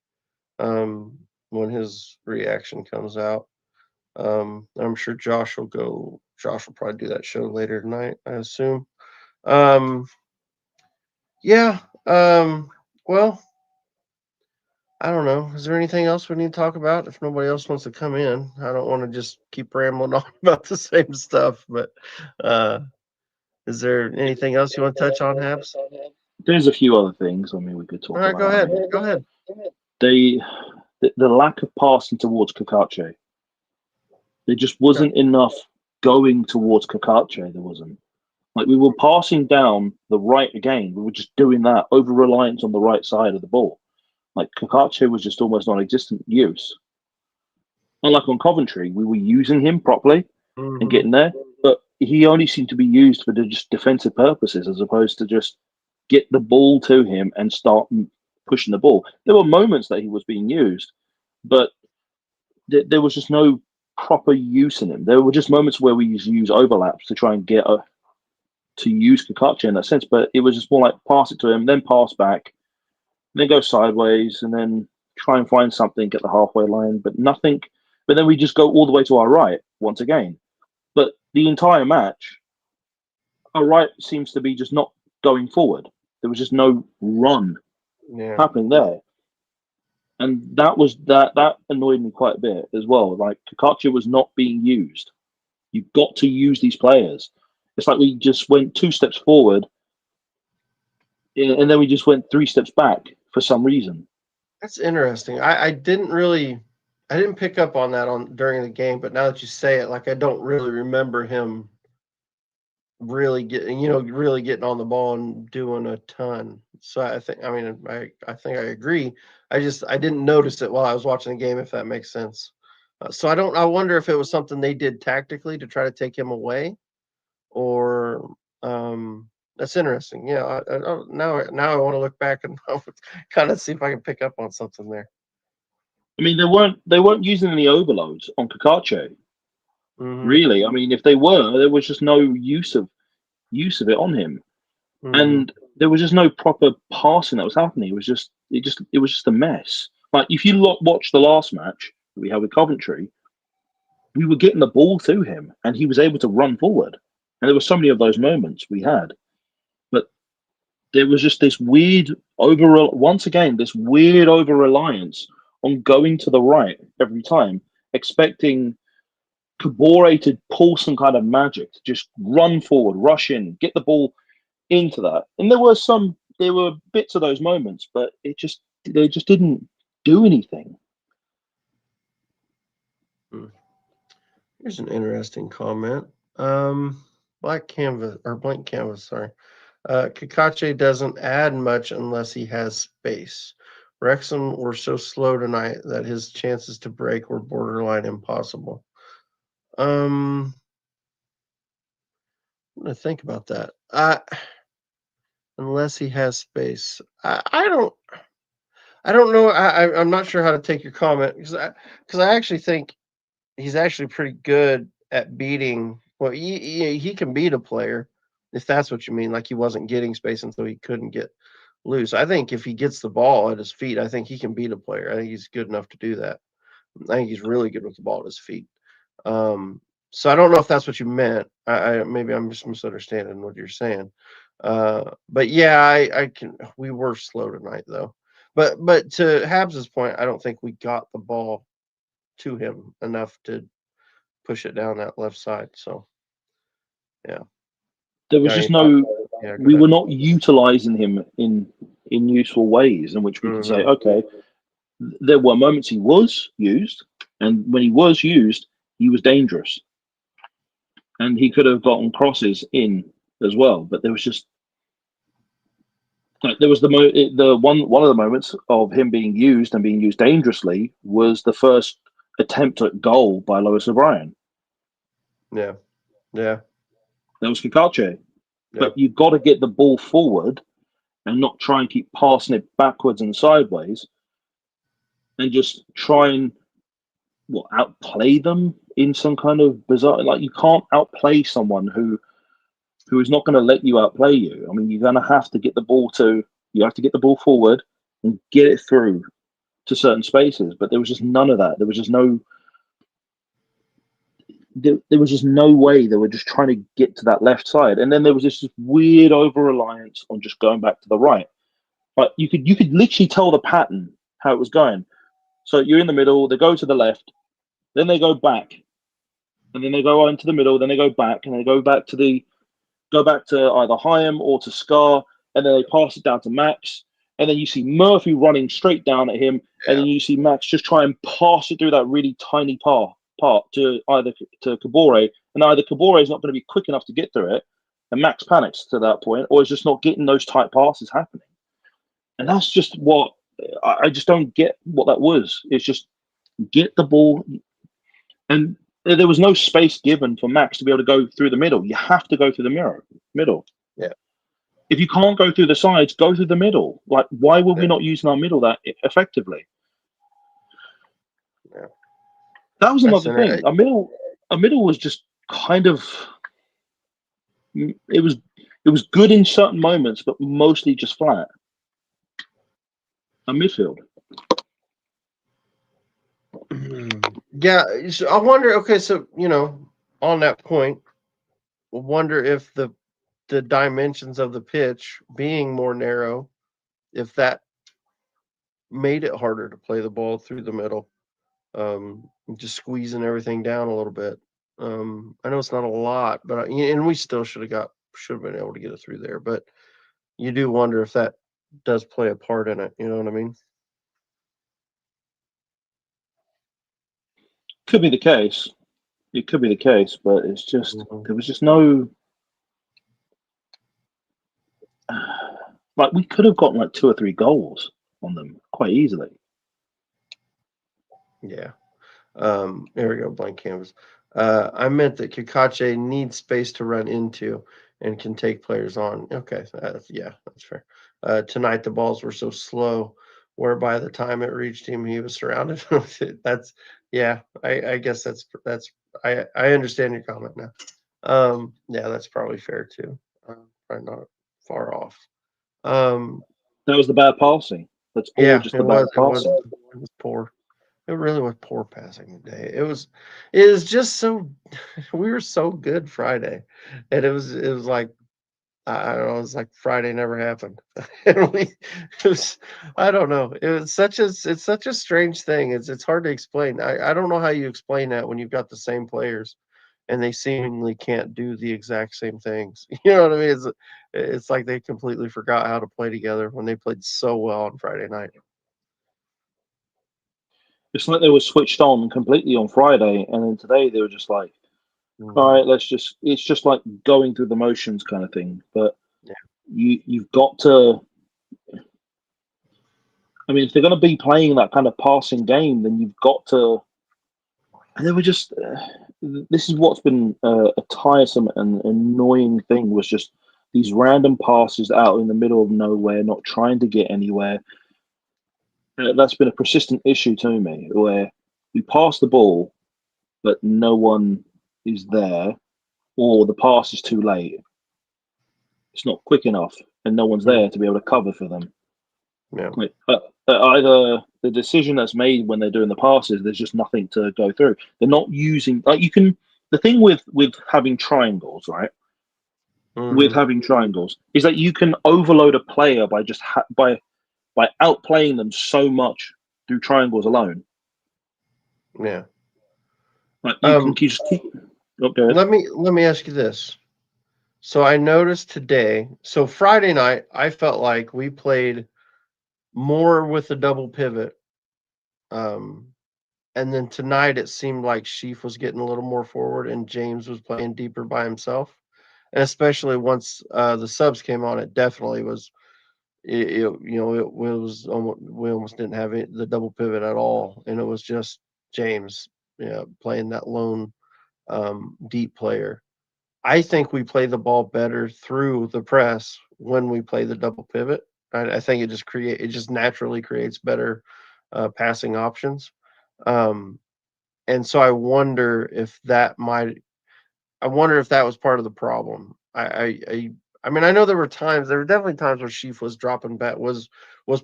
um, when his reaction comes out. I'm sure Josh will go. Josh will probably do that show later tonight, I assume. Um, yeah. Well, I don't know. Is there anything else we need to talk about? If nobody else wants to come in, I don't want to just keep rambling on about the same stuff. But uh, is there anything else you want to touch on, Habs? There's a few other things. I mean, we could All talk right, go about. I ahead. mean, Go ahead. they the lack of passing towards Kakache. There just Okay. wasn't enough going towards Kakache. There wasn't. Like we were passing down the right again. We were just doing that over reliance on the right side of the ball. Like Kakache was just almost non-existent use. Unlike on Coventry, we were using him properly and Mm-hmm. getting there, but he only seemed to be used for just defensive purposes as opposed to just get the ball to him and start pushing the ball. There were moments that he was being used, but there was just no proper use in him. There were just moments where we use overlaps to try and get to use Kakachi in that sense, but it was just more like pass it to him, then pass back, then go sideways, and then try and find something at the halfway line, but nothing. But then we just go all the way to our right once again. But the entire match, our right seems to be just not going forward. There was just no run Yeah. happening there. And that annoyed me quite a bit as well. Like Kakachi was not being used. You've got to use these players. It's like we just went 2 steps forward, and then we just went 3 steps back for some reason. That's interesting. I didn't pick up on that on during the game, but now that you say it, like I don't really remember him really getting on the ball and doing a ton. So I think I agree. I didn't notice it while I was watching the game, if that makes sense. So I wonder if it was something they did tactically to try to take him away, or that's interesting. Yeah, now I want to look back and kind of see if I can pick up on something there. I mean, they weren't using any overloads on Kakache. Really, I mean, if they were, there was just no use of it on him, and there was just no proper passing that was happening. It was just a mess. Like if you watch the last match that we had with Coventry, we were getting the ball to him, and he was able to run forward. And there were so many of those moments we had, but there was just this weird once again this weird over reliance on going to the right every time, expecting Kabore to pull some kind of magic, to just run forward, rush in, get the ball into that. And there were bits of those moments, but they just didn't do anything. Here's an interesting comment. Blank canvas, sorry. Kakache doesn't add much unless he has space. Wrexham were so slow tonight that his chances to break were borderline impossible. I'm gonna think about that. Unless he has space, I don't know. I'm not sure how to take your comment because I actually think he's actually pretty good at beating. Well, he can beat a player if that's what you mean. Like he wasn't getting space until he couldn't get loose. I think if he gets the ball at his feet, I think he can beat a player. I think he's good enough to do that. I think he's really good with the ball at his feet. So I don't know if that's what you meant. I maybe I'm just misunderstanding what you're saying. But yeah, I can. We were slow tonight though. But to Habs's point, I don't think we got the ball to him enough to push it down that left side. So yeah, There was got any just thoughts? no. Yeah, go We ahead. were not utilizing him in useful ways in which we could say, okay, there were moments he was used, and when he was used, he was dangerous, and he could have gotten crosses in as well. But there was just like there was the one of the moments of him being used and being used dangerously was the first attempt at goal by Lois O'Brien. Yeah, yeah, That was Kakache. yeah. But you've got to get the ball forward and not try and keep passing it backwards and sideways, and just try and outplay them in some kind of bizarre. Like you can't outplay someone who is not going to let you outplay you. I mean, you're going to have to get the ball you have to get the ball forward and get it through to certain spaces. But there was just none of that. There was just no. There was just no way they were just trying to get to that left side, and then there was this weird over reliance on just going back to the right. But you could literally tell the pattern how it was going. So you're in the middle, they go to the left, then they go back, and then they go into the middle, then they go back, and they go back to either Hyam or to Scar, and then they pass it down to Max, and then you see Murphy running straight down at him, and then you see Max just try and pass it through that really tiny part to Kabore, and either Kabore is not going to be quick enough to get through it, and Max panics to that point, or is just not getting those tight passes happening. And that's just what I just don't get what that was. It's just get the ball, and there was no space given for Max to be able to go through the middle. You have to go through the middle. Yeah. If you can't go through the sides, go through the middle. Like, why were we not using our middle that effectively? Yeah. That was another thing. Our middle was just kind of. It was good in certain moments, but mostly just flat. A midfield. Yeah, so I wonder. Okay, so on that point, I wonder if the dimensions of the pitch being more narrow, if that made it harder to play the ball through the middle, just squeezing everything down a little bit. I know it's not a lot, but and we still should have been able to get it through there. But you do wonder if that does play a part in it. You know what I mean? Could be the case. It could be the case, but it's just there was just no. Like we could have gotten like 2 or 3 goals on them quite easily. Yeah. There we go. Blank canvas. I meant that Kakache needs space to run into and can take players on. Okay, that's fair. Tonight the balls were so slow, where by the time it reached him, he was surrounded with it. Yeah, I guess that's I understand your comment now. Yeah, that's probably fair too. Probably not far off. Um, That was the bad passing. That's all yeah, just the bad passing. it was poor. It really was poor passing today. It was just so we were so good Friday, and it was like I don't know. It was like Friday never happened. And it was, I don't know. It's such a strange thing. It's hard to explain. I don't know how you explain that when you've got the same players and they seemingly can't do the exact same things. You know what I mean? It's like they completely forgot how to play together when they played so well on Friday night. It's like they were switched on completely on Friday, and then today they were just like, all Mhm. right, let's just. It's just like going through the motions kind of thing. But Yeah. you've got to. I mean, if they're going to be playing that kind of passing game, then you've got to. And they were just. This is what's been a tiresome and annoying thing was just these random passes out in the middle of nowhere, not trying to get anywhere. That's been a persistent issue to me, where we pass the ball, but no one is there, or the pass is too late. It's not quick enough, and no one's Mhm. there to be able to cover for them. Yeah. Like, either the decision that's made when they're doing the passes, there's just nothing to go through. They're not using like you can. The thing with having triangles, right? With Hmm. having triangles is that you can overload a player by just by outplaying them so much through triangles alone. Yeah. Like you can Um, just keep. Oh, go ahead. let me ask you this. So I noticed today, so Friday night, I felt like we played more with the double pivot. Um, and then tonight it seemed like Sheaf was getting a little more forward and James was playing deeper by himself. And especially once the subs came on, it definitely was. It was almost, we almost didn't have the double pivot at all, and it was just James, playing that lone deep player. I think we play the ball better through the press when we play the double pivot. I think it just naturally creates better passing options. Um, and so I wonder if that was part of the problem. I mean, I know there were definitely times where Sheaf was dropping back, was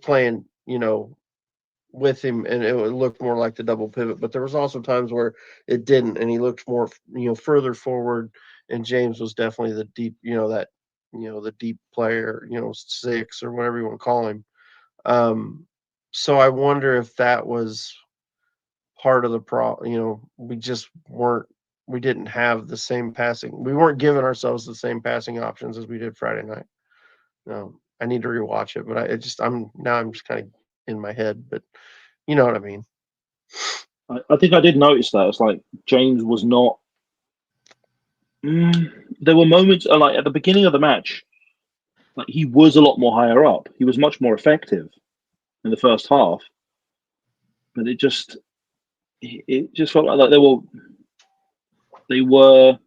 playing, with him, and it would look more like the double pivot. But there was also times where it didn't, and he looked more, further forward. And James was definitely the deep, the deep player, six or whatever you want to call him. So I wonder if that was part of the problem. We didn't have the same passing. We weren't giving ourselves the same passing options as we did Friday night. I need to rewatch it, but I'm just kind of in my head, but you know what I mean. I think I did notice that. It's like James was not. There were moments like at the beginning of the match, like he was a lot more higher up. He was much more effective in the first half, but it just felt like they were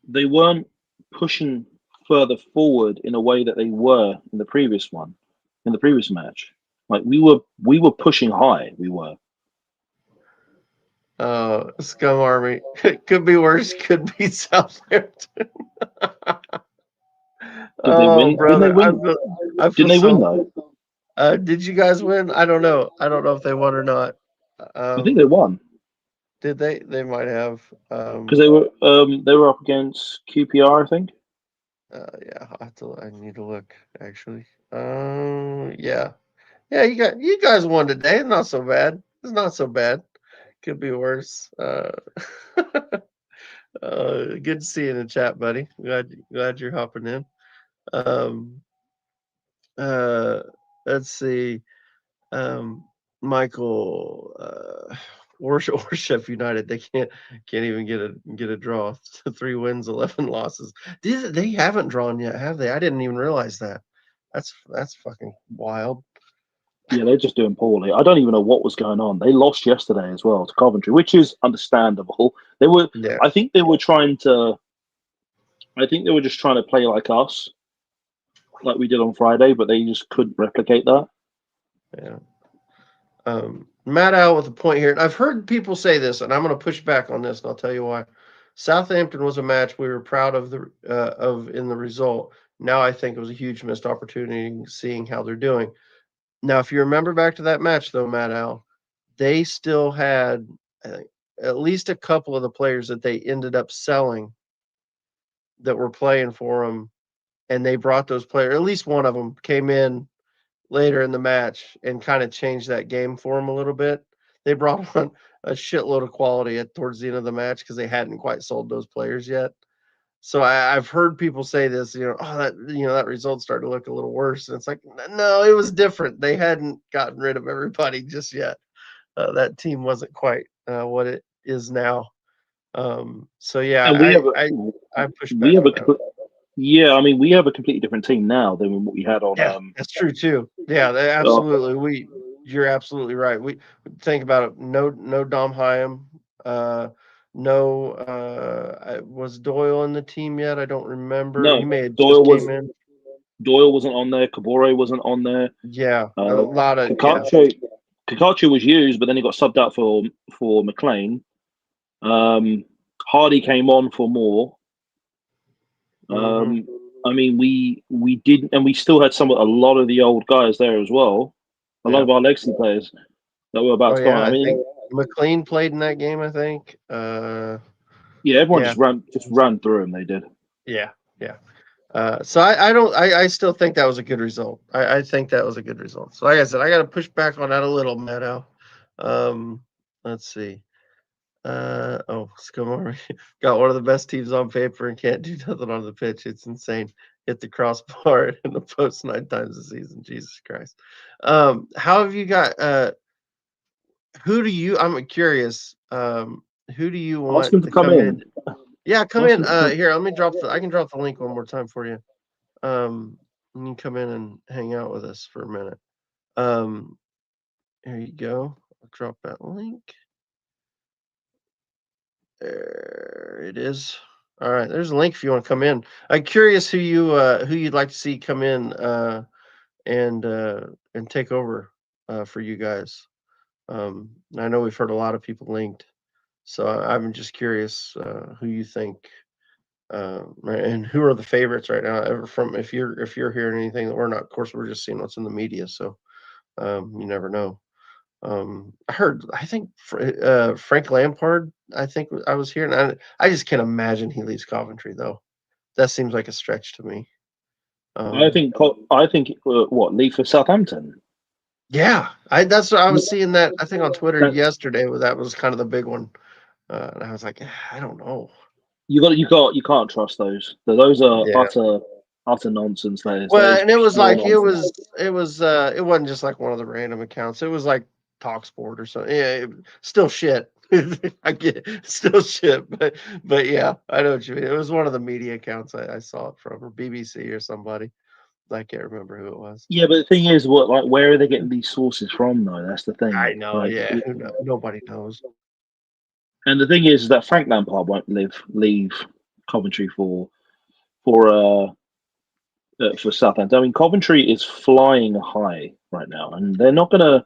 they weren't pushing further forward in a way that they were in the previous one, in the previous match. Like we were pushing high. We were. Scum Army. It could be worse. Could be Southampton. Did they Oh, win? Didn't they brother, win? I Didn't feel they win so. though? Did you guys win? I don't know. I don't know if they won or not. I think they Um, won did they? They might have. because they were up against QPR, I think. Yeah, I need to look actually. Yeah, yeah. You guys won today. It's not so bad. It's not so bad. Could be worse. Good to see you in the chat, buddy. Glad you're hopping in. Um, uh, let's see. Um, Michael, Worship United. They can't even get a draw. 3 wins, 11 losses. They haven't drawn yet, have they? I didn't even realize that. That's fucking wild. Yeah, they're just doing poorly. I don't even know what was going on. They lost yesterday as well to Coventry, which is understandable. They were, Yeah, I think they were trying to, I think they were just trying to play like us, like we did on Friday, but they just couldn't replicate that. yeah. Matt Al with a point here. And I've heard people say this, and I'm going to push back on this, and I'll tell you why. Southampton was a match we were proud of in the result. Now I think it was a huge missed opportunity seeing how they're doing. Now, if you remember back to that match, though, Matt Al, they still had at least a couple of the players that they ended up selling that were playing for them, and they brought those players. At least one of them came in later in the match and kind of changed that game for them a little bit. They brought on a shitload of quality towards the end of the match because they hadn't quite sold those players yet. So I've heard people say this, that result started to look a little worse, and it's like, no, it was different. They hadn't gotten rid of everybody just yet. That team wasn't quite what it is now. So yeah, And we have I push we back have on that. yeah, I mean, we have a completely different team now than what we had on. Yeah, that's true too. Yeah, absolutely. You're absolutely right. We think about it. No Dom Hyam. No. Was Doyle in the team yet? I don't remember. No, He may have just Doyle came was in. Doyle wasn't on there. Kabore wasn't on there. Yeah, a lot of Kakacho was used, but then he got subbed out for McLean. Hardy came on for more. Mm-hmm. I mean, we did, and we still had a lot of the old guys there as well. A lot Yeah. of our legacy players that were about Oh to come yeah, on. I I mean, think McLean played in that game. I think. yeah, everyone Yeah, just ran through them. They did. yeah, yeah. So I don't. I still think that was a good result. I think that was a good result. So like I said, I got to push back on that a little, Meadow. Um, let's see. Scumar got one of the best teams on paper and can't do nothing on the pitch. It's insane. Hit the crossbar in the post 9 times a season. Jesus Christ. How have you got? Who do you? I'm curious. Who do you Ask want him to to come come in. in? Yeah, come Ask in. him to come. Here, let me drop the. I can drop the link one more time for you. You can come in and hang out with us for a minute. Um, here you go. I'll drop that link. There it is. All right, there's a link if you want to come in. I'm curious who you'd like to see come in and take over for you guys. I know we've heard a lot of people linked, so I'm just curious who you think right, and who are the favorites right now. Ever from if you're hearing anything that we're not, of course, we're just seeing what's in the media, so you never know. I think Frank Lampard. I think I was hearing. I just can't imagine he leaves Coventry though. That seems like a stretch to me. I Um, think. I think. What, leave for Southampton? yeah, that's what I was seeing that I think on Twitter That yesterday. Where that was kind of the big one, and I was like, I don't know. you can't trust those. Those are Yeah. utter nonsense. That Well, is and it was pure like nonsense. it wasn't just like one of the random accounts. It was like Talksport or something. Yeah, still shit. I get it, still shit, but yeah, I know what you mean. It was one of the media accounts I saw it from, or BBC or somebody. I can't remember who it was. Yeah, but the thing is, where are they getting these sources from, though? That's the I thing. know, yeah. Who knows? Nobody knows. And the thing is that Frank Lampard won't leave Coventry for Southampton. I mean, Coventry is flying high right now, and they're not gonna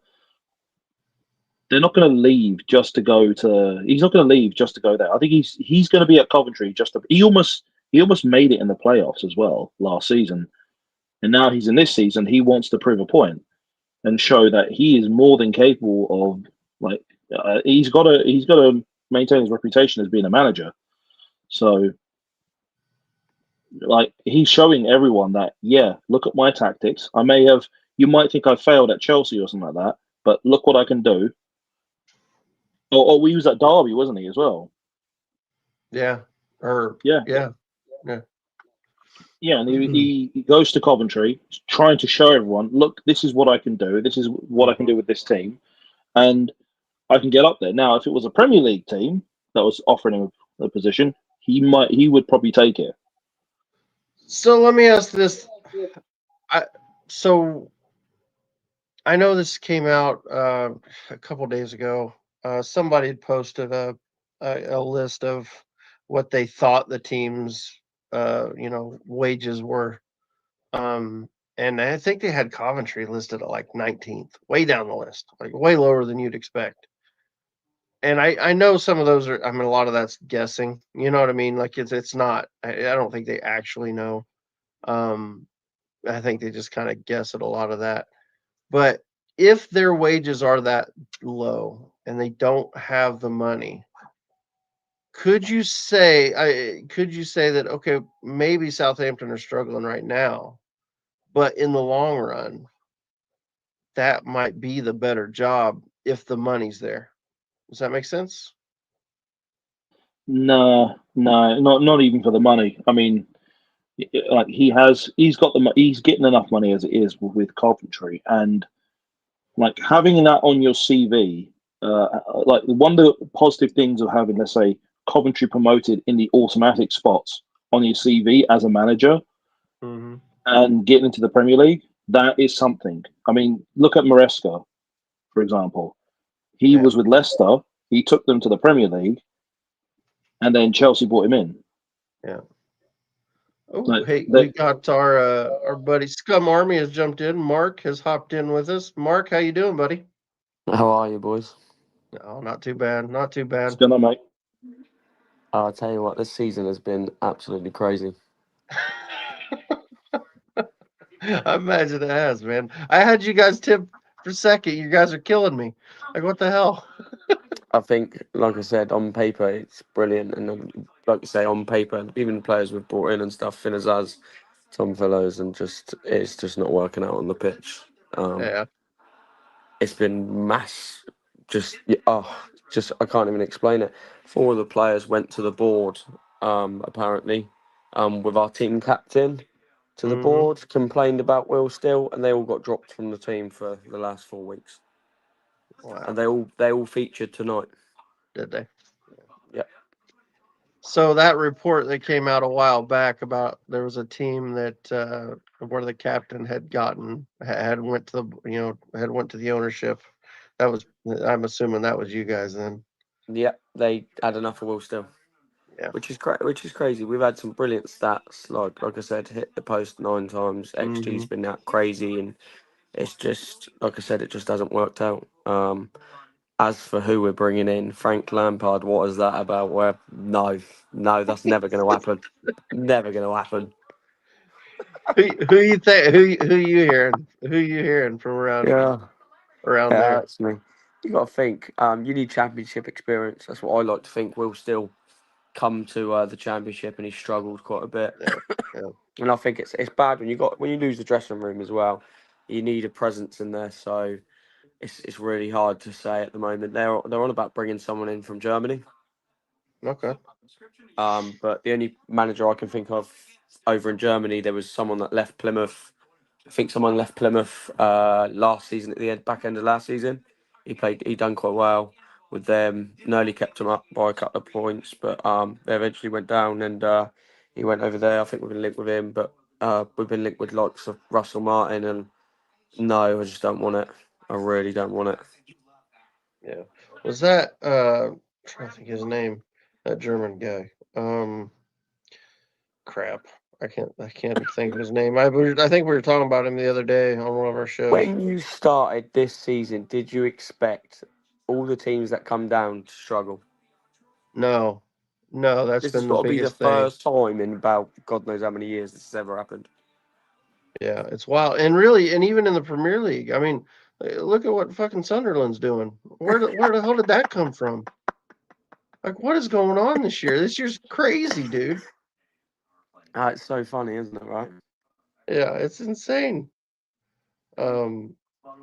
leave just to go to. He's not gonna leave just to go there. I think he's gonna be at Coventry just to. He almost made it in the playoffs as well last season, and now he's in this season. He wants to prove a point and show that he is more than capable of, like, he's got to maintain his reputation as being a manager. So, like, he's showing everyone that, yeah, look at my tactics. You might think I failed at Chelsea or something like that, but look what I can do. Or we was at Derby, wasn't he, as well? Yeah. Or Yeah. yeah. Yeah. Yeah, and he goes to Coventry, trying to show everyone, look, this is what I can do. This is what I can do with this team, and I can get up there. Now, if it was a Premier League team that was offering him a position, he would probably take it. So let me ask this. I so I know this came out a couple days ago. Somebody had posted a list of what they thought the team's wages were, um, And I think they had Coventry listed at like 19th, way down the list, like way lower than you'd expect. And I know some of those are, I mean, a lot of that's guessing. You know what I mean? Like it's not. I don't think they actually know. Um, I think they just kind of guess at a lot of that. But if their wages are that low and they don't have the money, could you say that okay, maybe Southampton are struggling right now, but in the long run, that might be the better job if the money's there. Does that make sense? No, no, not even for the money. I mean, like he's got he's getting enough money as it is with Coventry, and like having that on your CV, like one of the positive things of having, let's say, Coventry promoted in the automatic spots on your CV as a manager Mm-hmm. and getting into the Premier League, that is something. I mean, look at Maresca, for example. He Yeah. was with Leicester, he took them to the Premier League, and then Chelsea brought him in. Yeah. Oh, Like hey, we that, got our buddy Scum Army has jumped in. Mark has hopped in with us. Mark, how you doing, buddy? How are you, boys? No, not too bad. Not too it's bad. gonna make. I'll tell you what, this season has been absolutely crazy. I imagine it has, man. I had you guys tip for second. You guys are killing me. Like, what the hell? I think, like I said, on paper it's brilliant, and like you say, on paper, even the players we've brought in and stuff, Finn Azaz, Tom Fellows, and just it's just not working out on the pitch. Um, Yeah. it's been just I can't even explain it. Four of the players went to the board, apparently, with our team captain to the Mm-hmm. board, complained about Will Still, and they all got dropped from the team for the last 4 weeks. And Wow. they all featured tonight. Did they? Yeah, So that report that came out a while back about there was a team that where the captain had had went to the had went to the ownership. That was I'm assuming that was you guys then. yeah, they had enough of Will Still, Yeah. which is crazy. We've had some brilliant stats, like I said, hit the post 9 times. Mm-hmm. XG's been that crazy, and it's just like I said, it just hasn't worked out. As for who we're bringing in, Frank Lampard, what is that about? Where no, that's never going to happen. Never going to happen. Who you think who you hearing from Yeah, around yeah, there? that's me. You got to think. You need championship experience. That's what I like to think. Will Still come to the championship, and he struggled quite a bit. Yeah. Yeah. And I think it's bad when you lose the dressing room as well. You need a presence in there, so it's really hard to say at the moment. They're on about bringing someone in from Germany. Okay. But the only manager I can think of over in Germany, there was someone that left Plymouth. I think someone left Plymouth last season at the back end of last season. He done quite well with them. Nearly kept them up by a couple of points, but they eventually went down, and he went over there. I think we've been linked with him, but we've been linked with lots of Russell Martin, and no, I just don't want it. I really don't want it. Yeah. Was that I'm trying to think his name? That German guy. Crap. I can't think of his name. I think we were talking about him the other day on one of our shows. When you started this season, did you expect all the teams that come down to struggle? No. No, that's This has been the got to be the biggest thing. first time in about God knows how many years this has ever happened. Yeah, it's wild. And really, and even in the Premier League, I mean, look at what fucking Sunderland's doing. Where the hell did that come from? Like, what is going on this year? This year's crazy, dude. It's so funny, isn't it? Right? Yeah, it's insane. Um,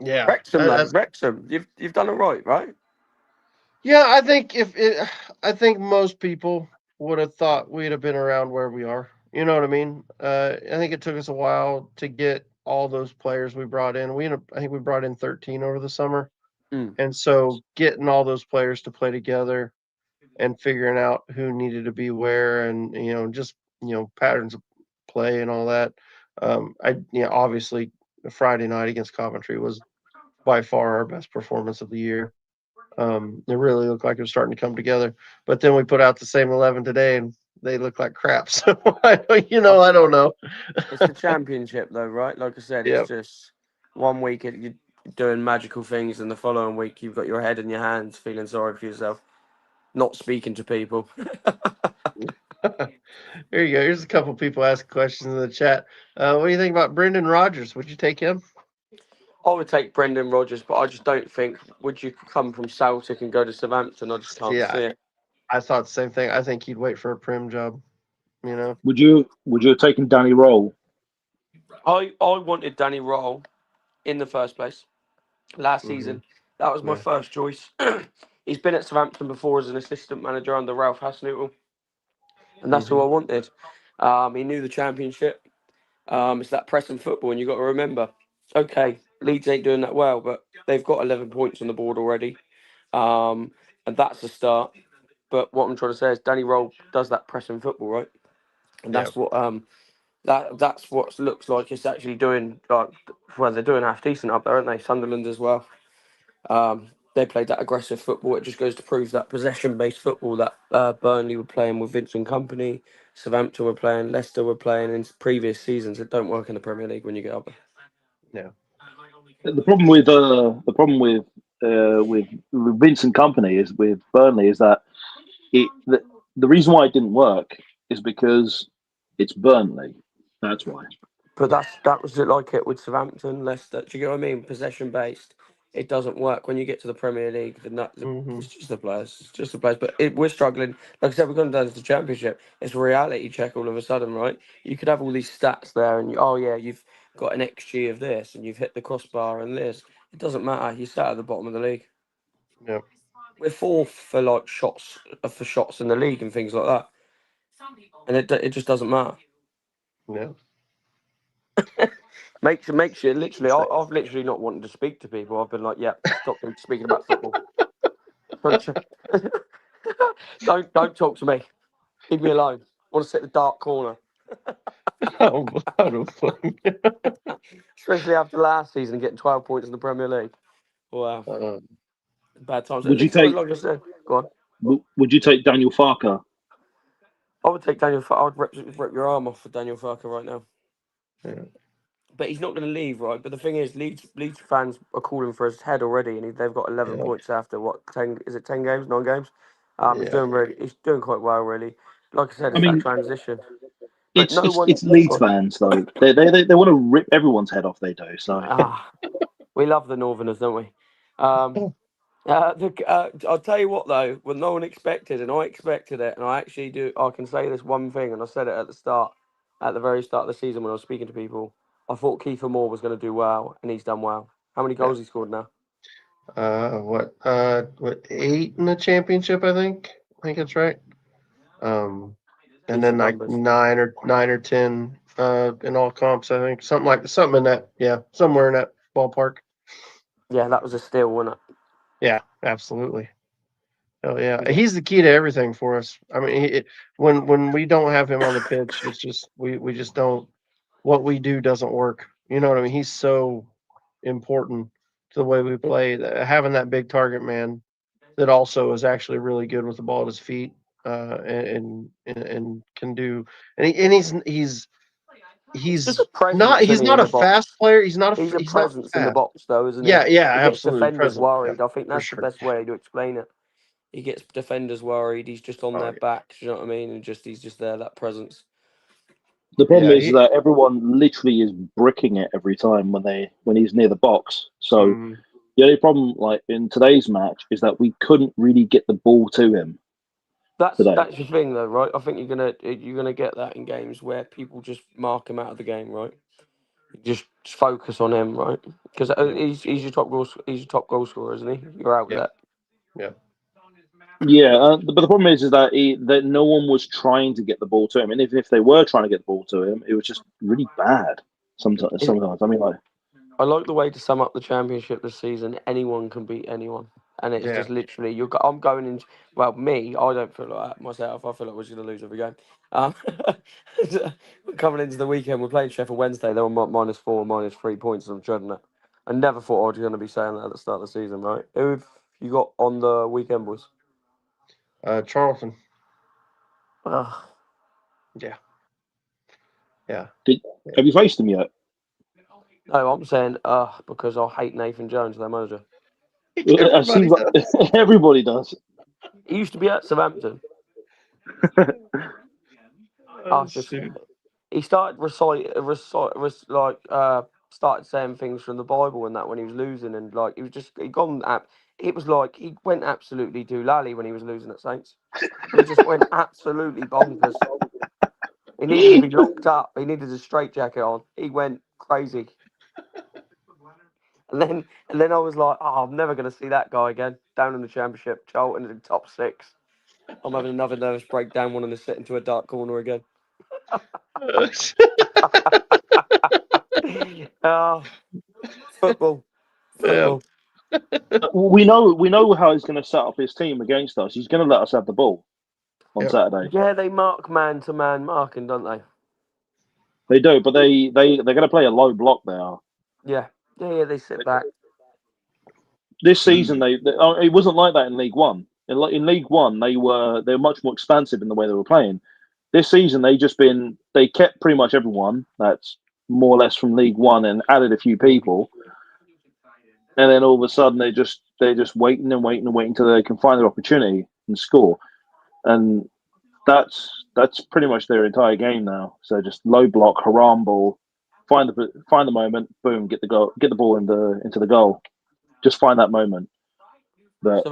yeah, Wrexham though, that's Wrexham, you've done it right? yeah. I think I think most people would have thought we'd have been around where we are. You know what I mean? I think it took us a while to get all those players we brought in. I think we brought in 13 over the summer, Mm. and so getting all those players to play together and figuring out who needed to be where, and just patterns of play and all that. Obviously, Friday night against Coventry was by far our best performance of the year. It really looked like it was starting to come together. But then we put out the same 11 today, and they look like crap. So I don't know. It's the championship, though, right? Like I said, it's Yep. just one week you're doing magical things, and the following week you've got your head in your hands, feeling sorry for yourself, not speaking to people. There you go. Here's a couple people asking questions in the chat. What do you think about Brendan Rodgers? Would you take him? I would take Brendan Rodgers, but I just don't think. Would you come from Celtic and go to Southampton? I just can't see Yeah, it. I thought the same thing. I think he'd wait for a prim job. Would you have taken Danny Roll? I wanted Danny Roll in the first place last Hmm. season. That was my Yeah. first choice. He's been at Southampton before as an assistant manager under Ralph Hasenhüttl, and that's who Hmm. I wanted. He knew the championship. It's that pressing football, and you've got to remember, okay, Leeds ain't doing that well, but they've got 11 points on the board already, and that's a start. But what I'm trying to say is, Danny Roll does that pressing football, right? And Yeah. that's what that's what looks like it's actually doing. Like, well, they're doing half decent up there, aren't they? Sunderland as well. They played that aggressive football. It just goes to prove that possession-based football that Burnley were playing with Vincent Company, Southampton were playing, Leicester were playing in previous seasons. It don't work in the Premier League when you get up there. Yeah. The problem with Vincent Company is with Burnley is that the reason why it didn't work is because it's Burnley. That's why. But that was it like it with Southampton, Leicester. Do you get what I mean? Possession based, it doesn't work when you get to the Premier League. Hmm. It's just the players, it's just the players. But we're struggling. Like I said, we're going down to the Championship. It's a reality check all of a sudden, right? You could have all these stats there, and oh yeah, you've got an XG of this, and you've hit the crossbar and this. It doesn't matter. You sat at the bottom of the league. Yeah. We're fourth for like shots in the league and things like that, and it just doesn't matter. Yeah. Makes you literally. So- I've literally not wanted to speak to people. I've been like, yeah, stop speaking about football. Don't don't talk to me. Leave me alone. I want to sit in the dark corner. Oh, I don't blame you. Especially after last season getting 12 points in the Premier League. Wow, bad times. Would you It's like take I said. Go on. Would you take Daniel Farker? I would take Daniel. I would rip your arm off for Daniel Farker right now. Yeah. But he's not going to leave, right? But the thing is, Leeds fans are calling for his head already, and they've got 11 Yeah. points after what 10? Is it 10 games, 9 games? Yeah. He's doing quite well, really. Like I said, I it's that mean, transition. But it's no it's one. it's Leeds fans though. They want to rip everyone's head off. They do so. Ah, we love the Northerners, don't we? I'll tell you what though, what no one expected, and I expected it, and I actually do. I can say this one thing, and I said it at the very start of the season when I was speaking to people. I thought Kiefer Moore was going to do well, and he's done well. How many Yeah. goals he scored now? What 8 in the championship? I think that's right. And Decent then like numbers. 9 or 10 in all comps. I think something in that. Yeah, somewhere in that ballpark. Yeah, that was a steal, wasn't it? Yeah, absolutely. Oh yeah, Yeah. he's the key to everything for us. I mean, when we don't have him on the pitch, it's just we just don't. What we do doesn't work. You know what I mean? He's so important to the way we play. Having that big target man that also is actually really good with the ball at his feet, and can do. He's just a He's not presence, he's isn't he, not in a the fast box? player. He's a He's not presence in the fast. box, though, isn't he? Yeah, yeah, He gets absolutely defenders present. Yeah, worried. I think for that's the sure. best way to explain it. He gets defenders worried. He's just on Oh their backs. You know what I mean? And he's just there, that presence. The problem yeah, is that everyone literally is bricking it every time when he's near the box. So mm, the only problem, like in today's match, is that we couldn't really get the ball to him today. That's the thing, though, right? I think you're gonna get that in games where people just mark him out of the game, right? Just focus on him, right? Because yeah, he's your top goal scorer, isn't he? You're out with yeah, that. yeah, Yeah, but the problem is that that no one was trying to get the ball to him, and if they were trying to get the ball to him, it was just really bad. Sometimes, It- sometimes. I mean, like I like the way to sum up the championship this season. Anyone can beat anyone, and it's yeah. just literally I'm going in. Well, me, I don't feel like that myself. I feel like we're just going to lose every game. Um, we're coming into the weekend. We're playing Sheffield Wednesday. They're on -4, -3 points. I'm dreading it. I never thought I was going to be saying that at the start of the season, right? Who have you got on the weekend, boys? Charlton. Ugh. Yeah. Yeah. Have you faced them yet? No, I'm saying because I hate Nathan Jones, their manager. It seems Everybody like everybody does. He used to be at Southampton. does. Just Shoot. he started started saying things from the Bible and that when he was losing, and like he gone it was like he went absolutely doolally when he was losing at Saints. He just went absolutely bonkers. He needed to be locked up. He needed a straitjacket on. He went crazy. And then I was like, oh, I'm never going to see that guy again. Down in the Championship, Charlton in the top 6. I'm having another nervous breakdown, wanting to sit into a dark corner again. Oh, football. Yeah. We know how he's going to set up his team against us. He's going to let us have the ball on Yep. Saturday. Yeah, they mark man-to-man marking, don't they? They do, but they're going to play a low block there. Yeah, they sit back. This season, it wasn't like that in League One. In League One, they were much more expansive in the way they were playing. This season, they kept pretty much everyone that's more or less from League One and added a few people, and then all of a sudden they're just waiting and waiting and waiting until they can find their opportunity and score, and that's pretty much their entire game now. So just low block, haram ball, find the moment, boom, get the goal, get the ball into the goal. Just find that moment. But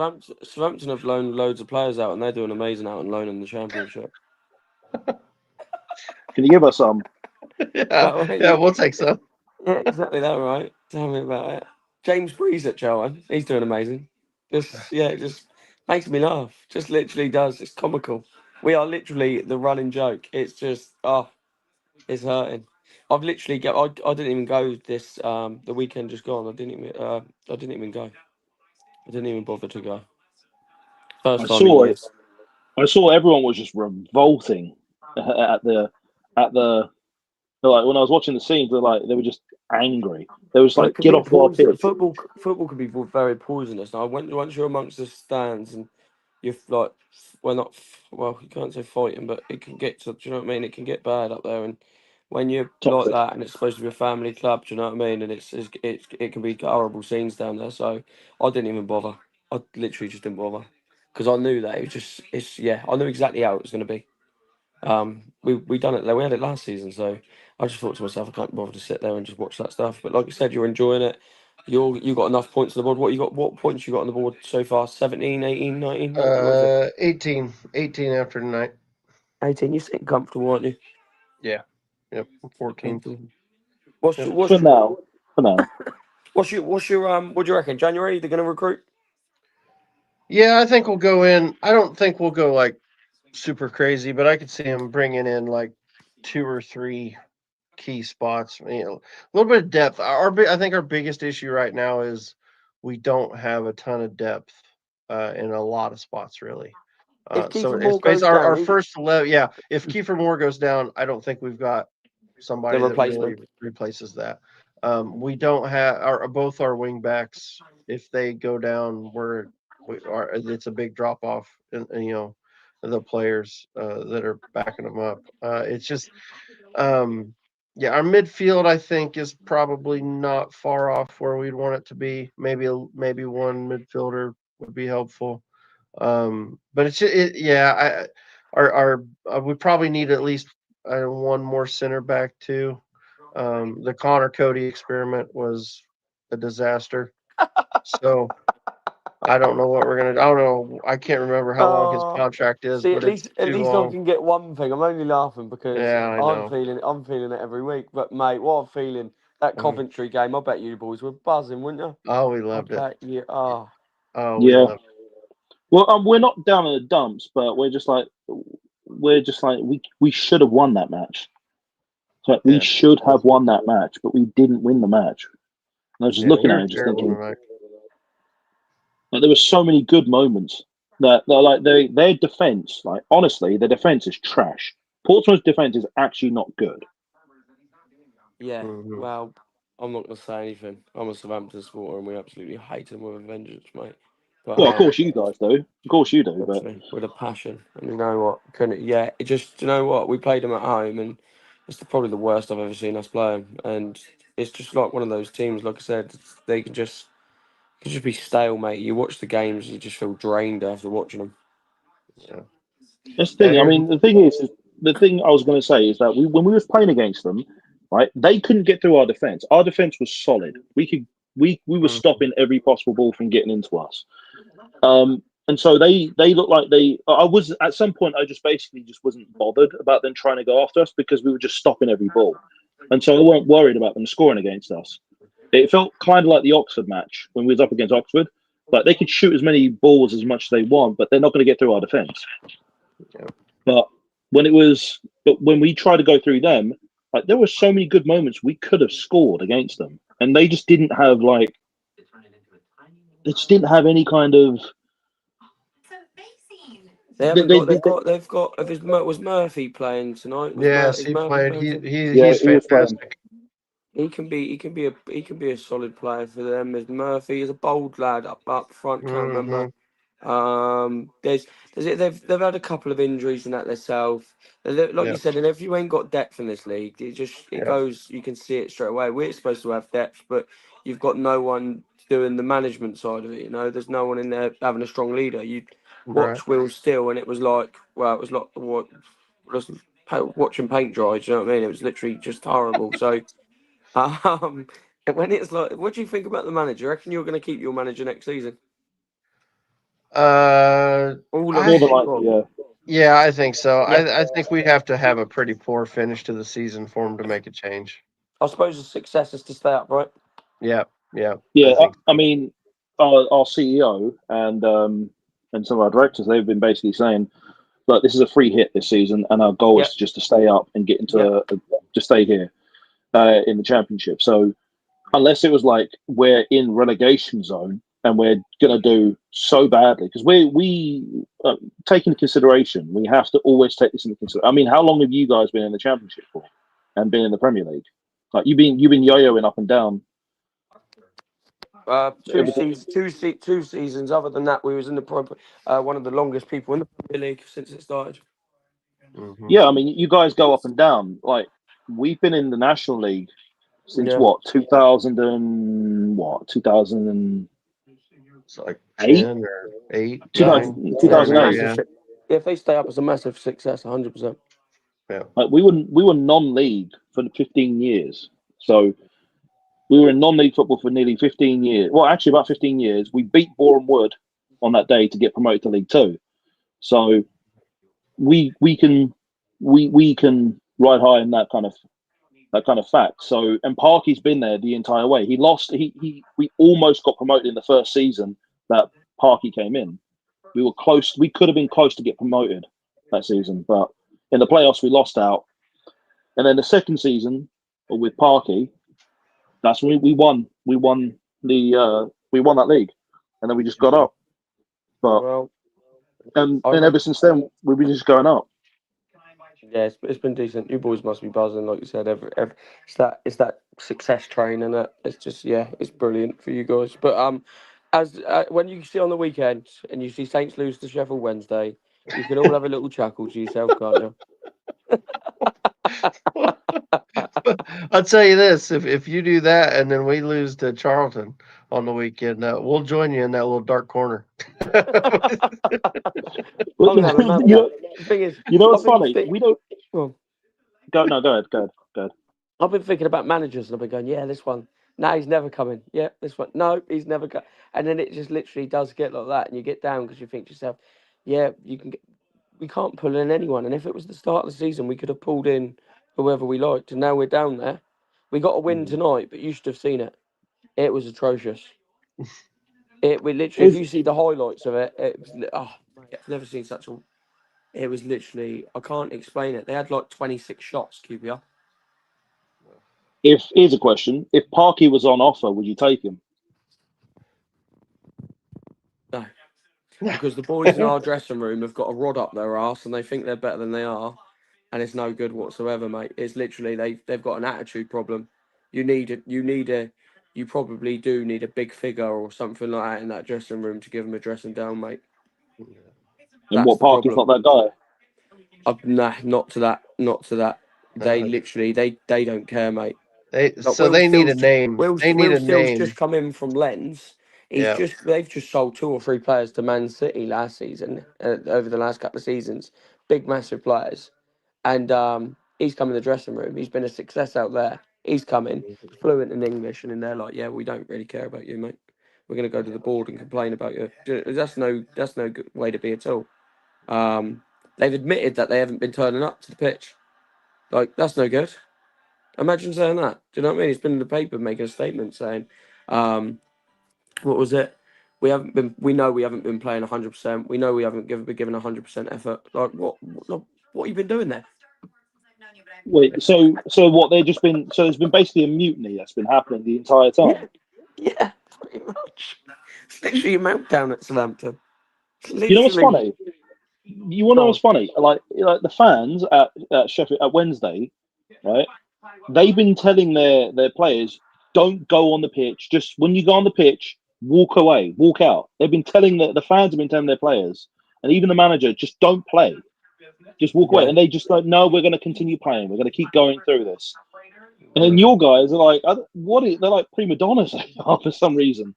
Southampton have loaned loads of players out, and they're doing amazing out on loan in the Championship. can you give us some? Yeah, we'll take some. Yeah, exactly that, right? Tell me about it. James Breeze at Charlton. He's doing amazing. It just makes me laugh. Just literally does. It's comical. We are literally the running joke. It's just, it's hurting. I've literally I didn't even go this the weekend just gone. I didn't even go. I didn't even bother to go. First I time in saw it. years. I saw everyone was just revolting at the like when I was watching the scenes. They were just angry. They was Well, it like, could get be a off our poison. pitch. Football can be very poisonous. Now, once you're amongst the stands and you're like, you can't say fighting, but it can get to. Do you know what I mean? It can get bad up there, and when you're like Toxic. that, and it's supposed to be a family club, do you know what I mean? And it can be horrible scenes down there. So I didn't even bother. I literally just didn't bother because I knew that I knew exactly how it was going to be. We done it. We had it last season, so I just thought to myself, I can't bother to sit there and just watch that stuff. But like you said, you're enjoying it. You got enough points on the board. What you got? What points you got on the board so far? 17, 18, 19? What is it? 18 after tonight. 18. You're sitting comfortable, aren't you? Yeah. Yep. 14. What's Yep. your, what's For now. what's your what do you reckon? January they're going to recruit? Yeah, I think we'll go in. I don't think we'll go like super crazy, but I could see him bringing in like 2 or 3 key spots. A little bit of depth. I think our biggest issue right now is we don't have a ton of depth in a lot of spots, really. If So Kiefer it's Moore based goes down, our first 11. Yeah, if Kiefer Moore goes down, I don't think we've got the somebody that really replacement. replaces that. We don't have both our wing backs. If they go down, it's a big drop off. The players that are backing them up. It's just, yeah, our midfield I think is probably not far off where we'd want it to be. Maybe one midfielder would be helpful. But yeah, we probably need at least one more center back too. The Connor Cody experiment was a disaster. So I don't know what we're gonna. I don't know. I can't remember how long his contract is, See, but it's at too least I long. can get one thing. I'm only laughing because Yeah, I know. I'm feeling it every week. But mate, what I'm feeling that Mhm. Coventry game, I bet you boys were buzzing, wouldn't you? Oh, we I loved it. bet you are. Oh, we Yeah. loved Well, we're not down in the dumps, but we're just like we should have won that match. So we Yeah. should have won that match, but we didn't win the match. And I was just Yeah, we looking at were it, just terrible thinking, tonight. like, there were so many good moments their defense, like honestly, their defense is trash. Portsmouth's defense is actually not good. Yeah. Mhm. Well, I'm not gonna say anything. I'm a Southampton supporter, and we absolutely hate them with a vengeance, mate. But Well, of course you guys do. Of course you do. But literally, with a passion. And you know what? Couldn't yeah, it just you know what? We played them at home and it's probably the worst I've ever seen us play 'em. And it's just like one of those teams, like I said, they can just be stale, mate. You watch the games, you just feel drained after watching them. Yeah. that's the thing. I Here's, mean, the thing I was going to say is that when we was playing against them, right, they couldn't get through our defense. Our defense was solid. We were mm, stopping every possible ball from getting into us. And so they looked like they. I was at some point. I just basically just wasn't bothered about them trying to go after us because we were just stopping every ball, and so I weren't worried about them scoring against us. It felt kind of like the Oxford match when we was up against Oxford. Like they could shoot as many balls as much as they want, but they're not going to get through our defense. yeah, But when we tried to go through them, like there were so many good moments we could have scored against them, and they just didn't have any kind of. They haven't They, got. they, They've got. If it's was Murphy playing tonight? yes, Is he Murphy played. playing? Tonight? yeah, He's he was playing. fantastic. He can be. He can be a solid player for them. There's Murphy. He's a bold lad up front. Can't remember. Hmm. They've had a couple of injuries and that themselves. Like you Yeah, said, and if you ain't got depth in this league, it yeah, goes. You can see it straight away. We're supposed to have depth, but you've got no one doing the management side of it. You know, there's no one in there having a strong leader. You right. watch Will Steele, and it was like, well, it was like what was watching paint dry. Do you know what I mean? It was literally just horrible. So, um, when it's like, what do you think about the manager? I reckon you're going to keep your manager next season? All of More them than I gone. likely, yeah. Yeah, I think so. Yeah, I think we have to have a pretty poor finish to the season for him to make a change. I suppose the success is to stay up, right? Yeah, yeah, I Yeah, think I so. mean, our CEO and some of our directors, they've been basically saying, "Look, this is a free hit this season, and our goal Yeah, is just to stay up and get yeah. into to stay here in the championship." So unless it was like we're in relegation zone and we're gonna do so badly, because we take into consideration, we have to always take this into consideration. I mean, how long have you guys been in the championship for and been in the Premier League? Like you've been yo-yoing up and down. Everything. Two seasons. Other than that, we was in the one of the longest people in the Premier League since it started. Hmm. Yeah, I mean, you guys go up and down. Like we've been in the National League since Yeah, what 2000 and what 2008, It's like 10 or 8, yeah, 2000, 9, yeah. somewhere in It's a there. 2008. massive. Yeah, Yeah, if they stay up, it's a massive success. 100%. yeah. Like we were non-league for 15 years. So we were in non-league football for nearly 15 years. Well, actually about 15 years. We beat Boreham Wood on that day to get promoted to League Two. So we can we can ride high in that kind of fact. So and Parky's been there the entire way. He lost. We almost got promoted in the first season that Parky came in. We were close. We could have been close to get promoted that season, but in the playoffs we lost out. And then the second season with Parky, that's when we won. We won that league, and then we just got up. But Well, and I then ever reckon. since then we've been just going up. Yeah, it's been decent. You boys must be buzzing, like you said. It's that success train, and it's just it's brilliant for you guys. But as when you see on the weekend and you see Saints lose to Sheffield Wednesday, you can all have a little chuckle to yourself, can't you? I'll tell you this: if you do that and then we lose to Charlton on the weekend, we'll join you in that little dark corner. But I'm gonna have a mad. The thing is, what's I've been funny? think, We don't well, go. No, go ahead. Go ahead. Go ahead. I've been thinking about managers, and I've been going, yeah, this one. No, he's never coming. Yeah, this one. No, he's never coming. And then it just literally does get like that, and you get down because you think to yourself, yeah, you can. We can't pull in anyone. And if it was the start of the season, we could have pulled in whoever we liked. And now we're down there. We got a win Mhm. tonight, but you should have seen it. It was atrocious. We literally, if It's, you see the highlights of it, it was, I've never seen such a. It was literally, I can't explain it. They had like 26 shots, QPR. if here's a question: if Parky was on offer, would you take him? No, because the boys in our dressing room have got a rod up their arse and they think they're better than they are, and it's no good whatsoever, mate. It's literally they've got an attitude problem. You need you probably do need a big figure or something like that in that dressing room to give him a dressing down, mate. And That's what the Park is problem. not that guy. Nah, not to that. They Uh, literally, they don't care, mate. they Like so they need a name. They need Will a Steele's name. just come in from Lens. Yeah. They've just sold 2 or 3 players to Man City last season, over the last couple of seasons. Big, massive players. And he's come in the dressing room. He's been a success out there. He's come in, fluent in English, and they're like, yeah, we don't really care about you, mate. We're going to go to the board and complain about you. That's no good way to be at all. They've admitted that they haven't been turning up to the pitch. Like, that's no good. Imagine saying that. Do you know what I mean? He's been in the paper making a statement saying, what was it? We know we haven't been playing 100%. We know we haven't been given 100% effort. Like, what have you been doing there? Wait, so what? They've just been. So there's been basically a mutiny that's been happening the entire time. Yeah, pretty much. It's literally a meltdown at Southampton. You know what's Literally. funny? You want to know what's funny? Like the fans at Sheffield at Wednesday, right? They've been telling their players, don't go on the pitch. Just when you go on the pitch, walk away, walk out. They've been telling the fans have been telling their players, and even the manager, just don't play, just walk away. Yeah. And they just like, no, we're going to continue playing. We're going to keep going through this. And then your guys are like, they're like prima donnas for some reason.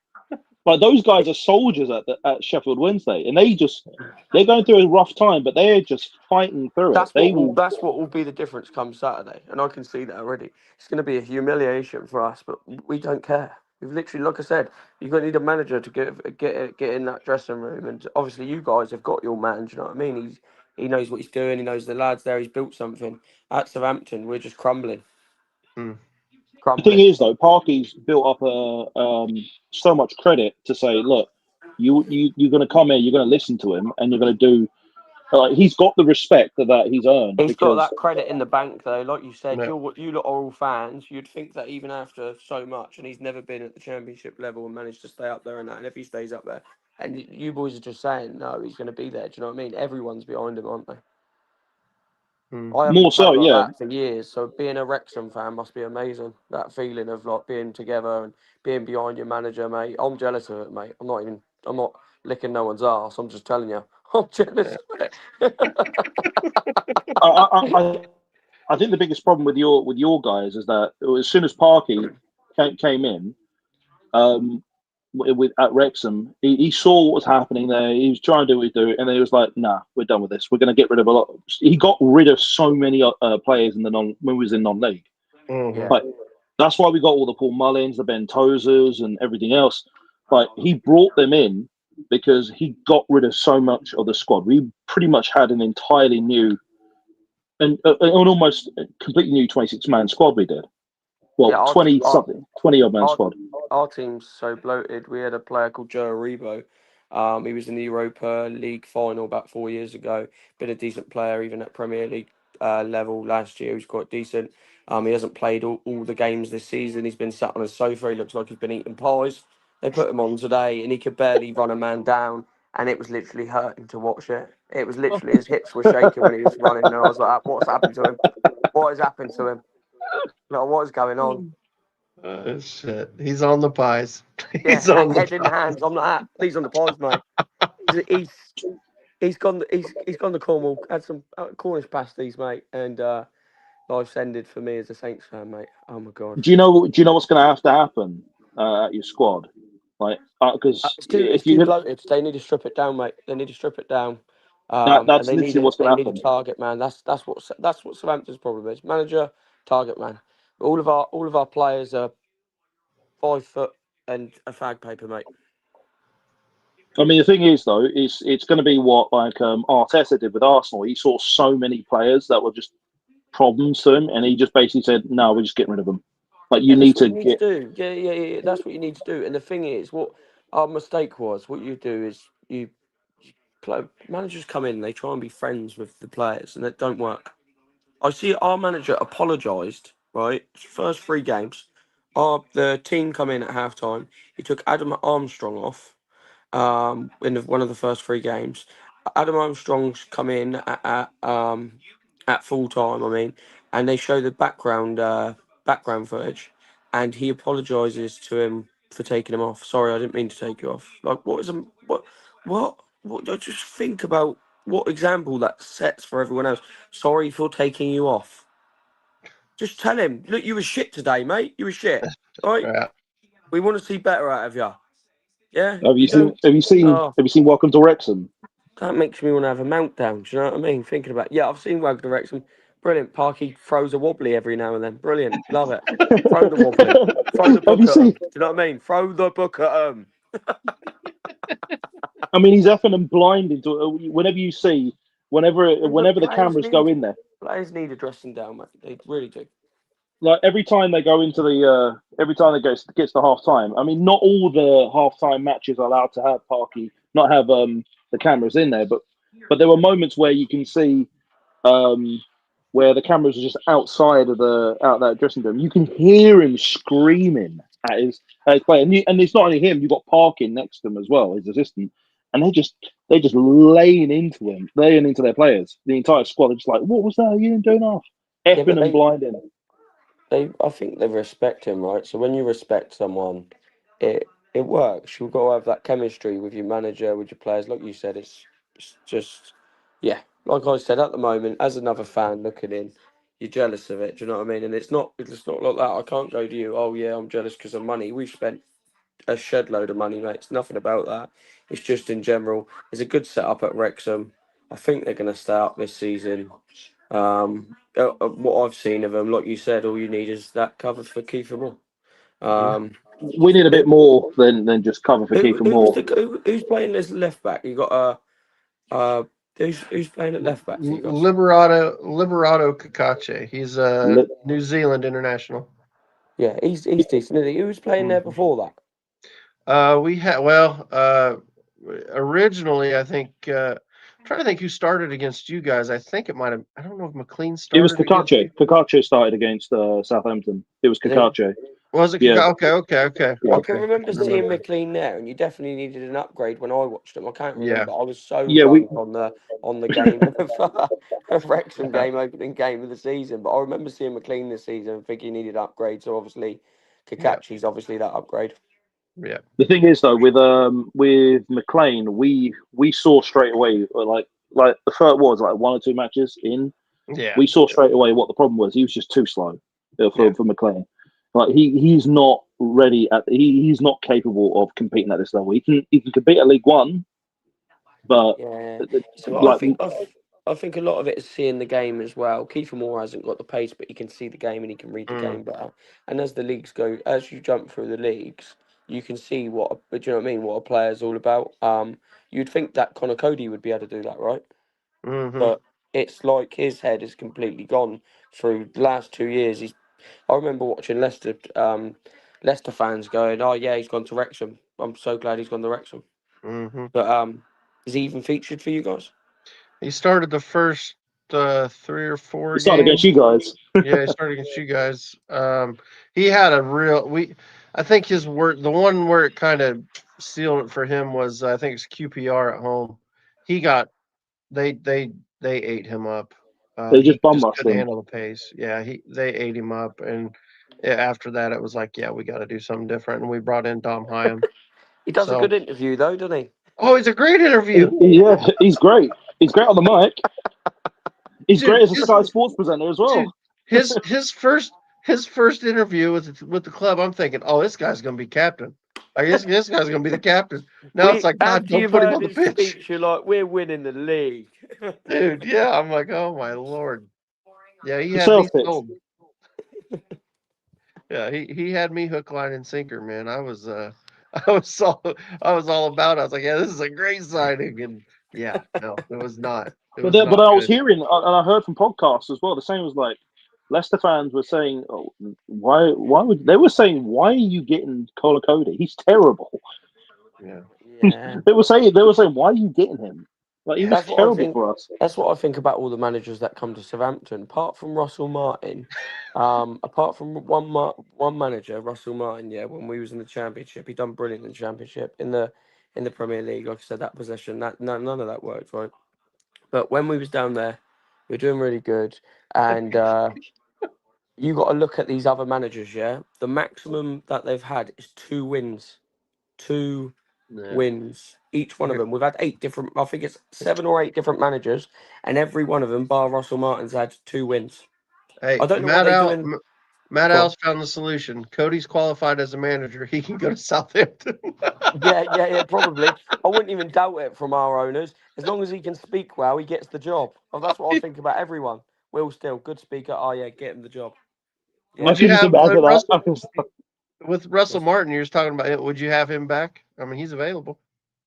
Like those guys are soldiers at Sheffield Wednesday, and they're going through a rough time, but they're just fighting through it. That's what will be the difference come Saturday, and I can see that already. It's going to be a humiliation for us, but we don't care. We've literally, like I said, you're going to need a manager to get in that dressing room, and obviously you guys have got your man. Do you know what I mean? He knows what he's doing. He knows the lads there. He's built something. At Southampton, we're just crumbling. Hmm. The thing is, though, Parky's built up so much credit to say, look, you're going to come here, you're going to listen to him, and you're going to do. He's got the respect that he's earned He's got because that credit in the bank, though. Like you said, Yeah. you lot are all fans. You'd think that even after so much, and he's never been at the championship level and managed to stay up there and that, and if he stays up there, and you boys are just saying, no, he's going to be there. Do you know what I mean? Everyone's behind him, aren't they? Hmm. I haven't more so, felt like yeah. that for years. So being a Wrexham fan must be amazing. That feeling of like being together and being behind your manager, mate. I'm jealous of it, mate. I'm not licking no one's ass. I'm just telling you. I'm jealous of it. I, I, I I think the biggest problem with your guys is that as soon as Parky came in, with at Wrexham, he saw what was happening there. He was trying to do what he do, and then he was like, "Nah, we're done with this. We're going to get rid of a lot." He got rid of so many players in the when we was in non-league. Mhm. Yeah. Like that's why we got all the Paul Mullins, the Ben Tozers, and everything else. Like he brought them in because he got rid of so much of the squad. We pretty much had an entirely new and an almost completely new 26-man squad. We did. Well, Yeah, 20 something, 20 odd man our, squad. our team's so bloated. We had a player called Joe Aribo. He was in the Europa League final about 4 years ago. Been a decent player, even at Premier League level last year. He was quite decent. He hasn't played all the games this season. He's been sat on a sofa. He looks like he's been eating pies. They put him on today, and he could barely run a man down. And it was literally hurting to watch it. It was literally his hips were shaking when he was running. And I was like, "What's happened to him? What has happened to him? Like, what is going on?" Shit. He's on the pies. Yeah, He's on the head in hands. I'm like, please on the pies, mate. He's he's gone to Cornwall, had some Cornish pasties, mate, and life's ended for me as a Saints fan, mate. Oh my god. Do you know? Do you know what's going to have to happen at your squad? Like, because It's if too you bloated. They need to strip it down, mate. They need to strip it down. And that's literally what's going they to need a happen. target man. That's what Southampton's problem is. Manager, target man. All of our players are 5 foot and a fag paper, mate. I mean, the thing is, though, it's going to be what like Arteta did with Arsenal. He saw so many players that were just problems to him, and he just basically said, "No, we're just getting rid of them." Like you And need that's what to you need to get. do. Yeah. That's what you need to do. And the thing is, what our mistake was, what you do is managers come in, they try and be friends with the players, and it don't work. I see our manager apologised, right? First 3 games, the team come in at half time. He took Adam Armstrong off one of the first 3 games. Adam Armstrong's come in at full time, I mean, and they show the background footage. and he apologises to him for taking him off. Sorry, I didn't mean to take you off. Like, what? Just think about what example that sets for everyone else. Sorry for taking you off. Just tell him, look, you were shit today, mate. You were shit. All right, Yeah. we want to see better out of you. Yeah, Have you seen? don't. Have you seen? Oh, Have you seen Welcome to Wrexham? that makes me want to have a meltdown. Do you know what I mean? Thinking about, yeah, I've seen Welcome to Wrexham. Brilliant. Parky throws a wobbly every now and then. Brilliant. Love it. Throw the wobbly. Throw the Have book you at them. seen? Do you know what I mean? Throw the book at them. I mean, he's effing and blind into whenever you see, whenever But the cameras go in there. players need a dressing down, mate. They really do. Like every time they go into the every time they gets to half time. I mean, not all the half time matches are allowed to have not have the cameras in there, but there were moments where you can see where the cameras are just outside of that dressing room. You can hear him screaming at his player, and it's not only him. You've got Parkin next to him as well, his assistant, and they just laying into him, laying into their players. The entire squad are just like, what was that? You didn't do enough, Yeah, but effing and blinding. I think they respect him, right? So when you respect someone, it works. You've got to have that chemistry with your manager, with your players. Like you said, it's just, yeah. Like I said, at the moment, as another fan looking in, you're jealous of it. Do you know what I mean? And it's not like that. I can't go to you. Oh yeah, I'm jealous because of money. We've spent a shed load of money, mate. It's nothing about that. It's just in general. It's a good setup at Wrexham. I think they're going to stay up this season. What I've seen of them, like you said, all you need is that cover for Kiefer Moore. We need a bit more than just cover for Kiefer Moore. Who's playing as left back? You got who's playing at left back for you guys? Liberato Kakache. He's a Li- New Zealand international. Yeah, he's decent. Isn't he? Who was playing there before that? We had originally I think I'm trying to think who started against you guys. I think it might have. I don't know if McLean It was started against you. Kakache. Kakache started against Southampton. It was Did he? Kakache. Was it? Yeah, Okay. I can remember Remember seeing that. McLean there, and you definitely needed an upgrade when I watched him. I can't Yeah, remember. I was so yeah. drunk on the game of Wrexham game opening game of the season. But I remember seeing McLean this season and thinking he needed an upgrade. So obviously, yeah, Kakachi's obviously that upgrade. yeah. The thing is though, with McLean, we saw straight away like the first was like one or two matches in, Yeah, we saw straight away what the problem was. He was just too slow yeah. for McLean. Like he's not ready he's not capable of competing at this level. He can compete at League One, but Yeah. So like I think a lot of it is seeing the game as well. Kiefer Moore hasn't got the pace, but he can see the game and he can read the Mm, game better. And as the leagues go, as you jump through the leagues, you can see do you know what I mean? What a player's all about. You'd think that Connor Cody would be able to do that, right? mm-hmm. But it's like his head is completely gone through the last 2 years. I remember watching Leicester fans going, "Oh yeah, he's gone to Wrexham. I'm so glad he's gone to Wrexham." Mm-hmm. But is he even featured for you guys? He started the first 3 or 4 he started against games. you guys. Yeah, he started against you guys. He had a real we. I think his work, the one where it kind of sealed it for him was I think it's QPR at home. He got they ate him up. They He just bum just rushed couldn't him. handle the pace. Yeah, they ate him up, and after that it was like, yeah, we got to do something different, and we brought in Dom Hyam. He does a So, good interview though, doesn't he? oh, he's a great interview, Yeah, he's great. He's great on the mic. He's dude. great as a Sky Sports presenter as well. Dude, his first interview with the club, I'm thinking, oh, this guy's gonna be captain. I guess this guy's gonna be the captain. Now it's We like, God, after don't you've put him heard on the his pitch, speech, you're like, we're winning the league. dude. Yeah, I'm like, oh my lord. Yeah, he The had me sales pitch. sold. Yeah, he had me hook, line, and sinker, man. I was I was all I was all about it. I was like, yeah, this is a great signing, and yeah, no, it was not. It was But not I was good. hearing and I heard from podcasts as well. The same was like Leicester fans were saying, oh, why would they were saying why are you getting Cola Cody? He's terrible. Yeah, Yeah. They were saying why are you getting him? Like he was That's what I terrible think. for us. That's what I think about all the managers that come to Southampton. Apart from Russell Martin, apart from one manager, Russell Martin. Yeah, when we was in the Championship, he done brilliant in the Championship. In the Premier League, like I said, that possession, none of that worked, right? But when we was down there, we were doing really good, and you got to look at these other managers. Yeah, the maximum that they've had is 2 wins, 2 Yeah. wins each one of them. We've had 8 different. I think it's 7 or 8 different managers, and every one of them, bar Russell Martin's, had 2 wins. Hey, I don't know what they're doing. Matt Go on. Al's found the solution. Cody's qualified as a manager. He can go to Southampton. Yeah, probably. I wouldn't even doubt it from our owners. As long as he can speak well, he gets the job. Oh, that's what I think about everyone. Will Still, good speaker. Oh yeah, get him the job. I Would you can have imagine that. with Russell Martin? You're just talking about it. Would you have him back? I mean, he's available.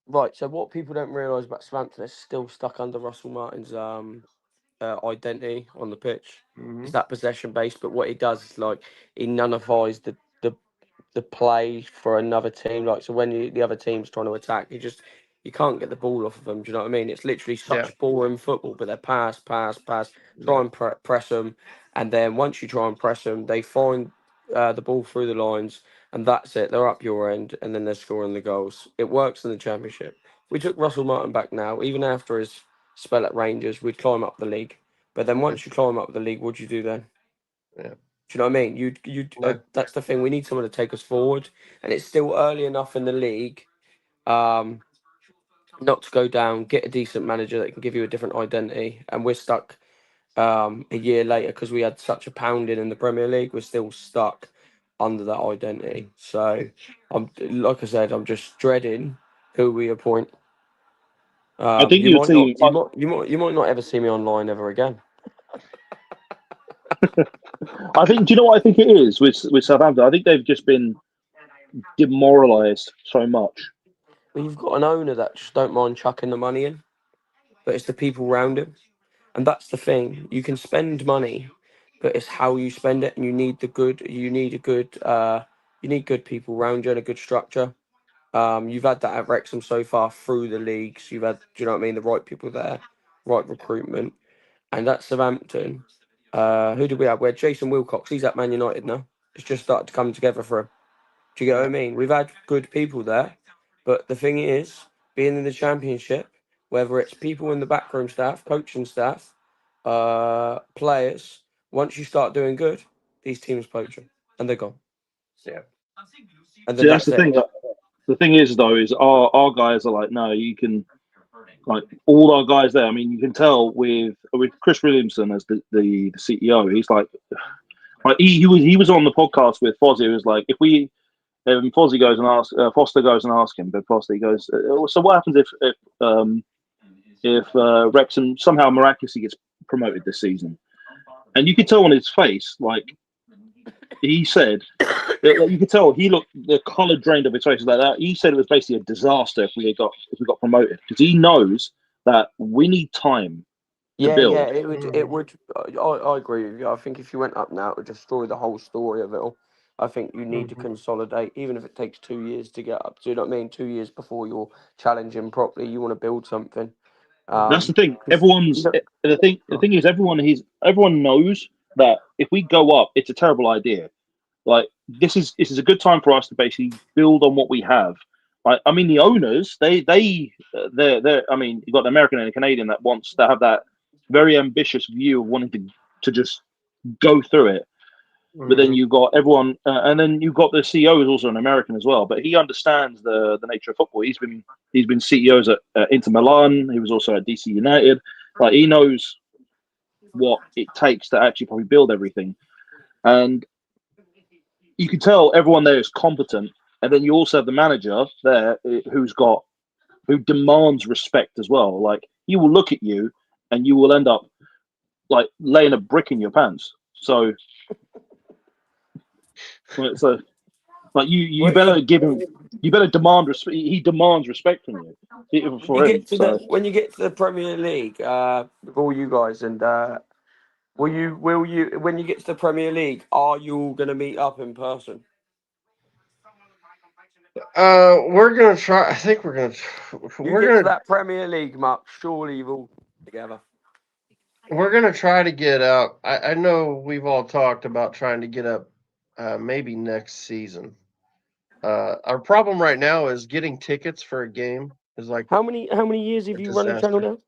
Right. So what people don't realise about Southampton is still stuck under Russell Martin's identity on the pitch. Mhm. Is that possession based? But what he does is like he nullifies the play for another team. Like so, when the other team's trying to attack, you can't get the ball off of them. Do you know what I mean? It's literally Yeah. such boring football. But they pass, try Yeah. and press them, and then once you try and press them, they find the ball through the lines, and that's it. They're up your end, and then they're scoring the goals. It works in the Championship. We took Russell Martin back now, even after his spell at Rangers, we'd climb up the league. But then once you climb up the league, what do you do then? Yeah. Do you know what I mean? That's the thing. We need someone to take us forward, and it's still early enough in the league, not to go down. Get a decent manager that can give you a different identity, and we're stuck. A year later, because we had such a pounding in the Premier League, we're still stuck under that identity. So, like I said, I'm just dreading who we appoint. I think You you'd might not, see. you might not ever see me online ever again. I think. Do you know what I think it is with Southampton? I think they've just been demoralised so much. Well, you've got an owner that just don't mind chucking the money in, but it's the people around him, and that's the thing. You can spend money, but it's how you spend it, and you need you need good people around you and a good structure. You've had that at Wrexham so far through the leagues. You've had, do you know what I mean, the right people there, right recruitment, and at Southampton, who did we have? We had Jason Wilcox. He's at Man United now. It's just started to come together for him. Do you get what I mean? We've had good people there, but the thing is, being in the Championship, whether it's people in the backroom staff, coaching staff, players, once you start doing good, these teams poach them and they're gone. Yeah. And See, then that's that's the it. thing. The thing is, though, is our guys are like, no, you can, like, all our guys there. I mean, you can tell with Chris Williamson as the CEO. He's like he was on the podcast with Fozzie. He was like, if we Fozzie goes and asks Foster goes and asks him, but Foster goes, so what happens if Wrexham somehow miraculously gets promoted this season? And you could tell on his face, like he said, you could tell he looked the colour drained of his face like that. He said it was basically a disaster if we got promoted because he knows that we need time to Yeah, build. it would. It would. I agree with you. I think if you went up now, it would destroy the whole story of it all. I think you need to consolidate, even if it takes 2 years to get up. Do you know what I mean? 2 years before you're challenging properly, you want to build something. That's the thing. 'Cause you don't- The thing is everyone knows that if we go up, it's a terrible idea. Like this is a good time for us to basically build on what we have. Like I mean, the owners they're I mean, you've got the American and the Canadian that wants to have that very ambitious view of wanting to just go through it. But then you've got everyone, and then you've got the CEO who's also an American as well. But he understands the nature of football. He's been CEOs at Inter Milan. He was also at DC United. Like he knows what it takes to actually probably build everything. And you can tell everyone there is competent. And then you also have the manager there who demands respect as well. Like he will look at you and you will end up like laying a brick in your pants. So like you Well, better give him, you better demand respect. He demands respect from you for him. So when you get to the Premier League, with all you guys, and will you when you get to the Premier League, are you all going to meet up in person? We're gonna try. I think we're gonna. You We're get to gonna. that Premier League, Mark. Surely you've all together. We're gonna try to get out. I know we've all talked about trying to get up, maybe next season. Our problem right now is getting tickets for a game is like How many years a have you run the channel disaster.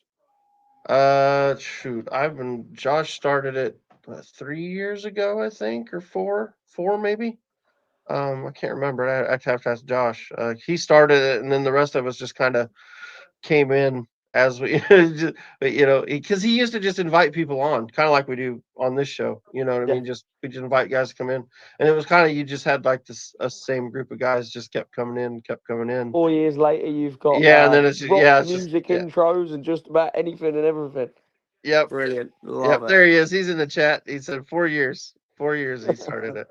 now? Shoot, Josh started it 3 years ago, I think, or four maybe. I can't remember. I'd have to ask Josh. He started it, and then the rest of us just kind of came in as we, because he used to just invite people on, kind of like we do on this show. You know what I Yeah. mean? We just invite guys to come in, and it was kind of you just had like this a same group of guys just kept coming in, kept coming in. 4 years later, you've got Yeah, and then it's rock it's just music intros and just about anything and everything. yep, Brilliant. Love yep. it. There he is. He's in the chat. He said 4 years. 4 years he started it.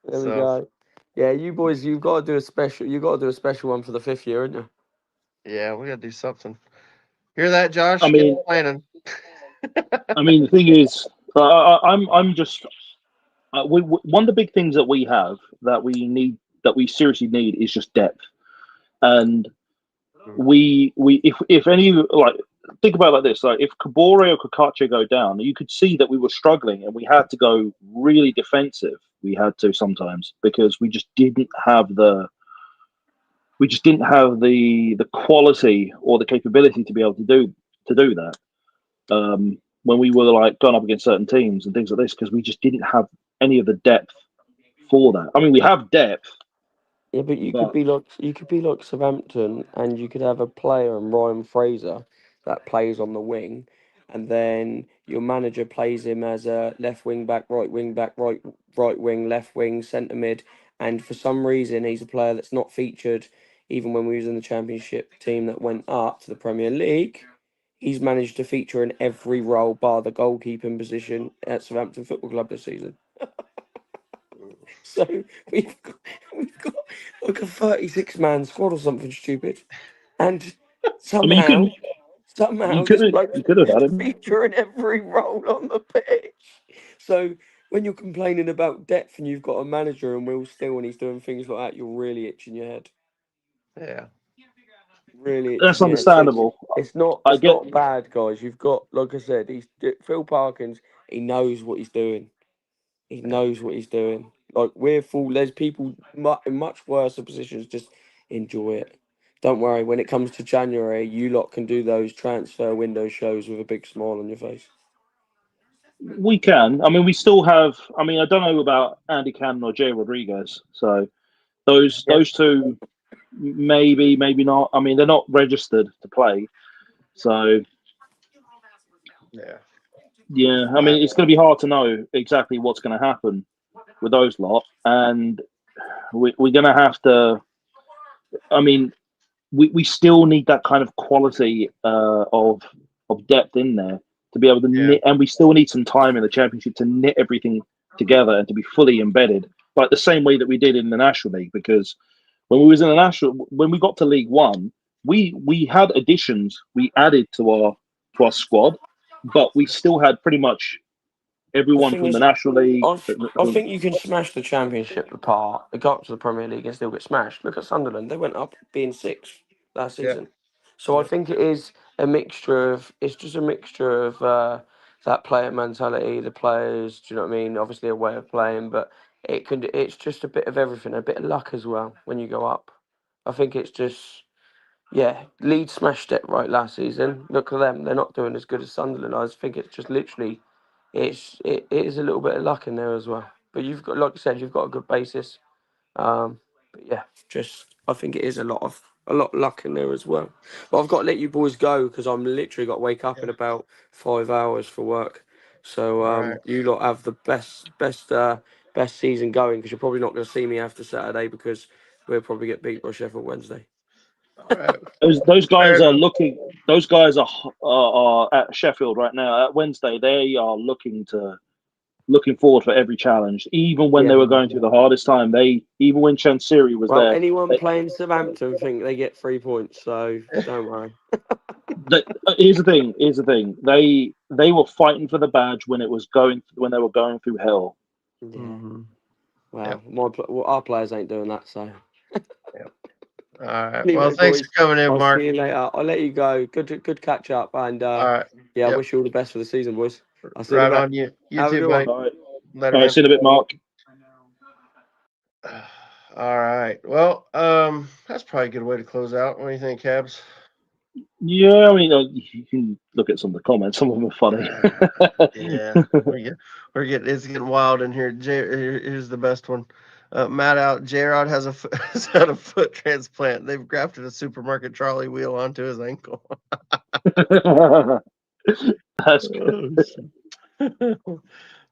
There we So go. Yeah, you boys, you've got to do a special. You've got to do a special one for the 5th year, haven't you? yeah, we gotta do something. Hear that, Josh? I Get mean, planning. the thing is, I'm just one of the big things that we have that we seriously need is just depth. And if any, like, think about it like this, like if Kabore or Kakache go down, you could see that we were struggling and we had to go really defensive. We had to sometimes because we just didn't have the quality or the capability to be able to do that. When we were like going up against certain teams and things like this, because we just didn't have any of the depth for that. I mean, we have depth, Yeah, but you could but be like Southampton, and you could have a player and Ryan Fraser that plays on the wing, and then your manager plays him as a left wing back, right wing back, right wing, left wing, centre mid, and for some reason he's a player that's not featured even when we was in the Championship team that went up to the Premier League. He's managed to feature in every role bar the goalkeeping position at Southampton Football Club this season. So we've got, we've got like a 36-man squad or something stupid, and I mean, somehow you this could bloke's you could have had managed to him. feature in every role on the pitch. So when you're complaining about depth and you've got a manager and Will Steele and he's doing things like that, you're really itching your head. Yeah. Really That's itching your head. So understandable. it's not I it's get. not bad, guys. You've got, like I said, Phil Parkins. He knows what he's doing. He Yeah. knows what he's doing. Like we're full. There's people in much worse positions. Just enjoy it. Don't worry. When it comes to January, you lot can do those transfer window shows with a big smile on your face. We can. I mean, we still have. I mean, I don't know about Andy Cannon or Jay Rodriguez. So Yeah. those two, maybe not. I mean, they're not registered to play. So Yeah. yeah, I mean, it's going to be hard to know exactly what's going to happen with those lot, and we're going to have to. I mean, we still need that kind of quality of depth in there to be able to Yeah. knit, and we still need some time in the championship to knit everything together and to be fully embedded, like the same way that we did in the National League. Because when we got to League One, we had additions we added to our squad, but we still had pretty much The everyone thing from the is, National League. I think you can smash the Championship apart, go up to the Premier League and still get smashed. Look at Sunderland; they went up being sixth last Yeah. season. So I Yeah. think it is a mixture of. It's just a mixture of that player mentality, the players. Do you know what I mean? Obviously, a way of playing, but it can. It's just a bit of everything, a bit of luck as well when you go up. I think it's just. Yeah, Leeds smashed it right last season. Look at them; they're not doing as good as Sunderland. I just think it's just literally it is a little bit of luck in there as well. But you've got, like I said, you've got a good basis. But yeah, just I think it is a lot of luck in there as well. But I've got to let you boys go because I'm literally got to wake up Yeah. in about 5 hours for work. So All right. you lot have the best season going because you're probably not going to see me after Saturday because we'll probably get beat by Sheffield Wednesday. All right. Those guys Fair. are looking. Those guys are at Sheffield right now. At Wednesday, they are looking forward for every challenge. Even when they Yeah. were going through the hardest time, even when Chansiri was Well, there, anyone playing Southampton think they get 3 points, so don't worry. here's the thing. Here's the thing. They were fighting for the badge when they were going through hell. Yeah. Mm-hmm. Well, Yep. our players ain't doing that, so. Yep. All right. Well, Anyway, thanks boys, for coming in, I'll Mark. see you later. I'll let you go. Good catch up, and All right. yeah, I Yep. wish you all the best for the season, boys. I'll see you in Right a bit. on you. You Have a too, good buddy. one. All right. Later, All right. man. See you in a bit, Mark. All right. Well, that's probably a good way to close out. What do you think, Cabs? Yeah, I mean, you can look at some of the comments. Some of them are funny. Yeah, it's getting wild in here. Here's the best one. Matt out. J-Rod has had a foot transplant. They've grafted a supermarket trolley wheel onto his ankle. That's good.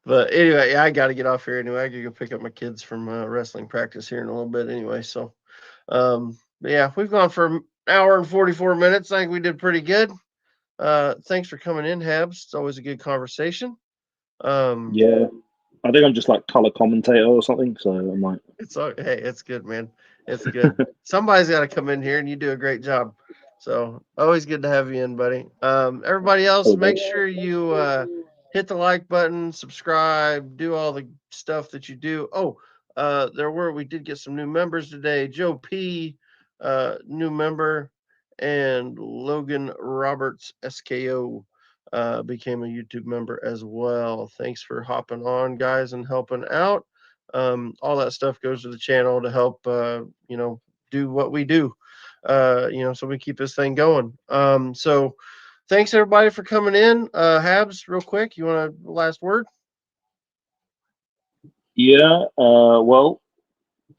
But anyway, yeah, I got to get off here anyway. I got to go pick up my kids from wrestling practice here in a little bit anyway. So, but yeah, we've gone for an hour and 44 minutes. I think we did pretty good. Thanks for coming in, Habs. It's always a good conversation. Yeah, I think I'm just like color commentator or something. So I'm like, Hey, it's good, man. It's good. Somebody's got to come in here, and you do a great job. So always good to have you in, buddy. Everybody else, make sure you hit the like button, subscribe, do all the stuff that you do. Oh, we did get some new members today. Joe P, new member, and Logan Roberts SKO became a YouTube member as well. Thanks for hopping on, guys, and helping out. All that stuff goes to the channel to help do what we do, so we keep this thing going. So thanks everybody for coming in. Habs, real quick, you want a last word? yeah. Well,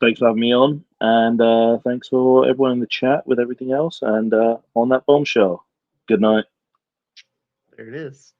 thanks for having me on, and thanks for everyone in the chat with everything else. And on that bombshell, good night. There it is.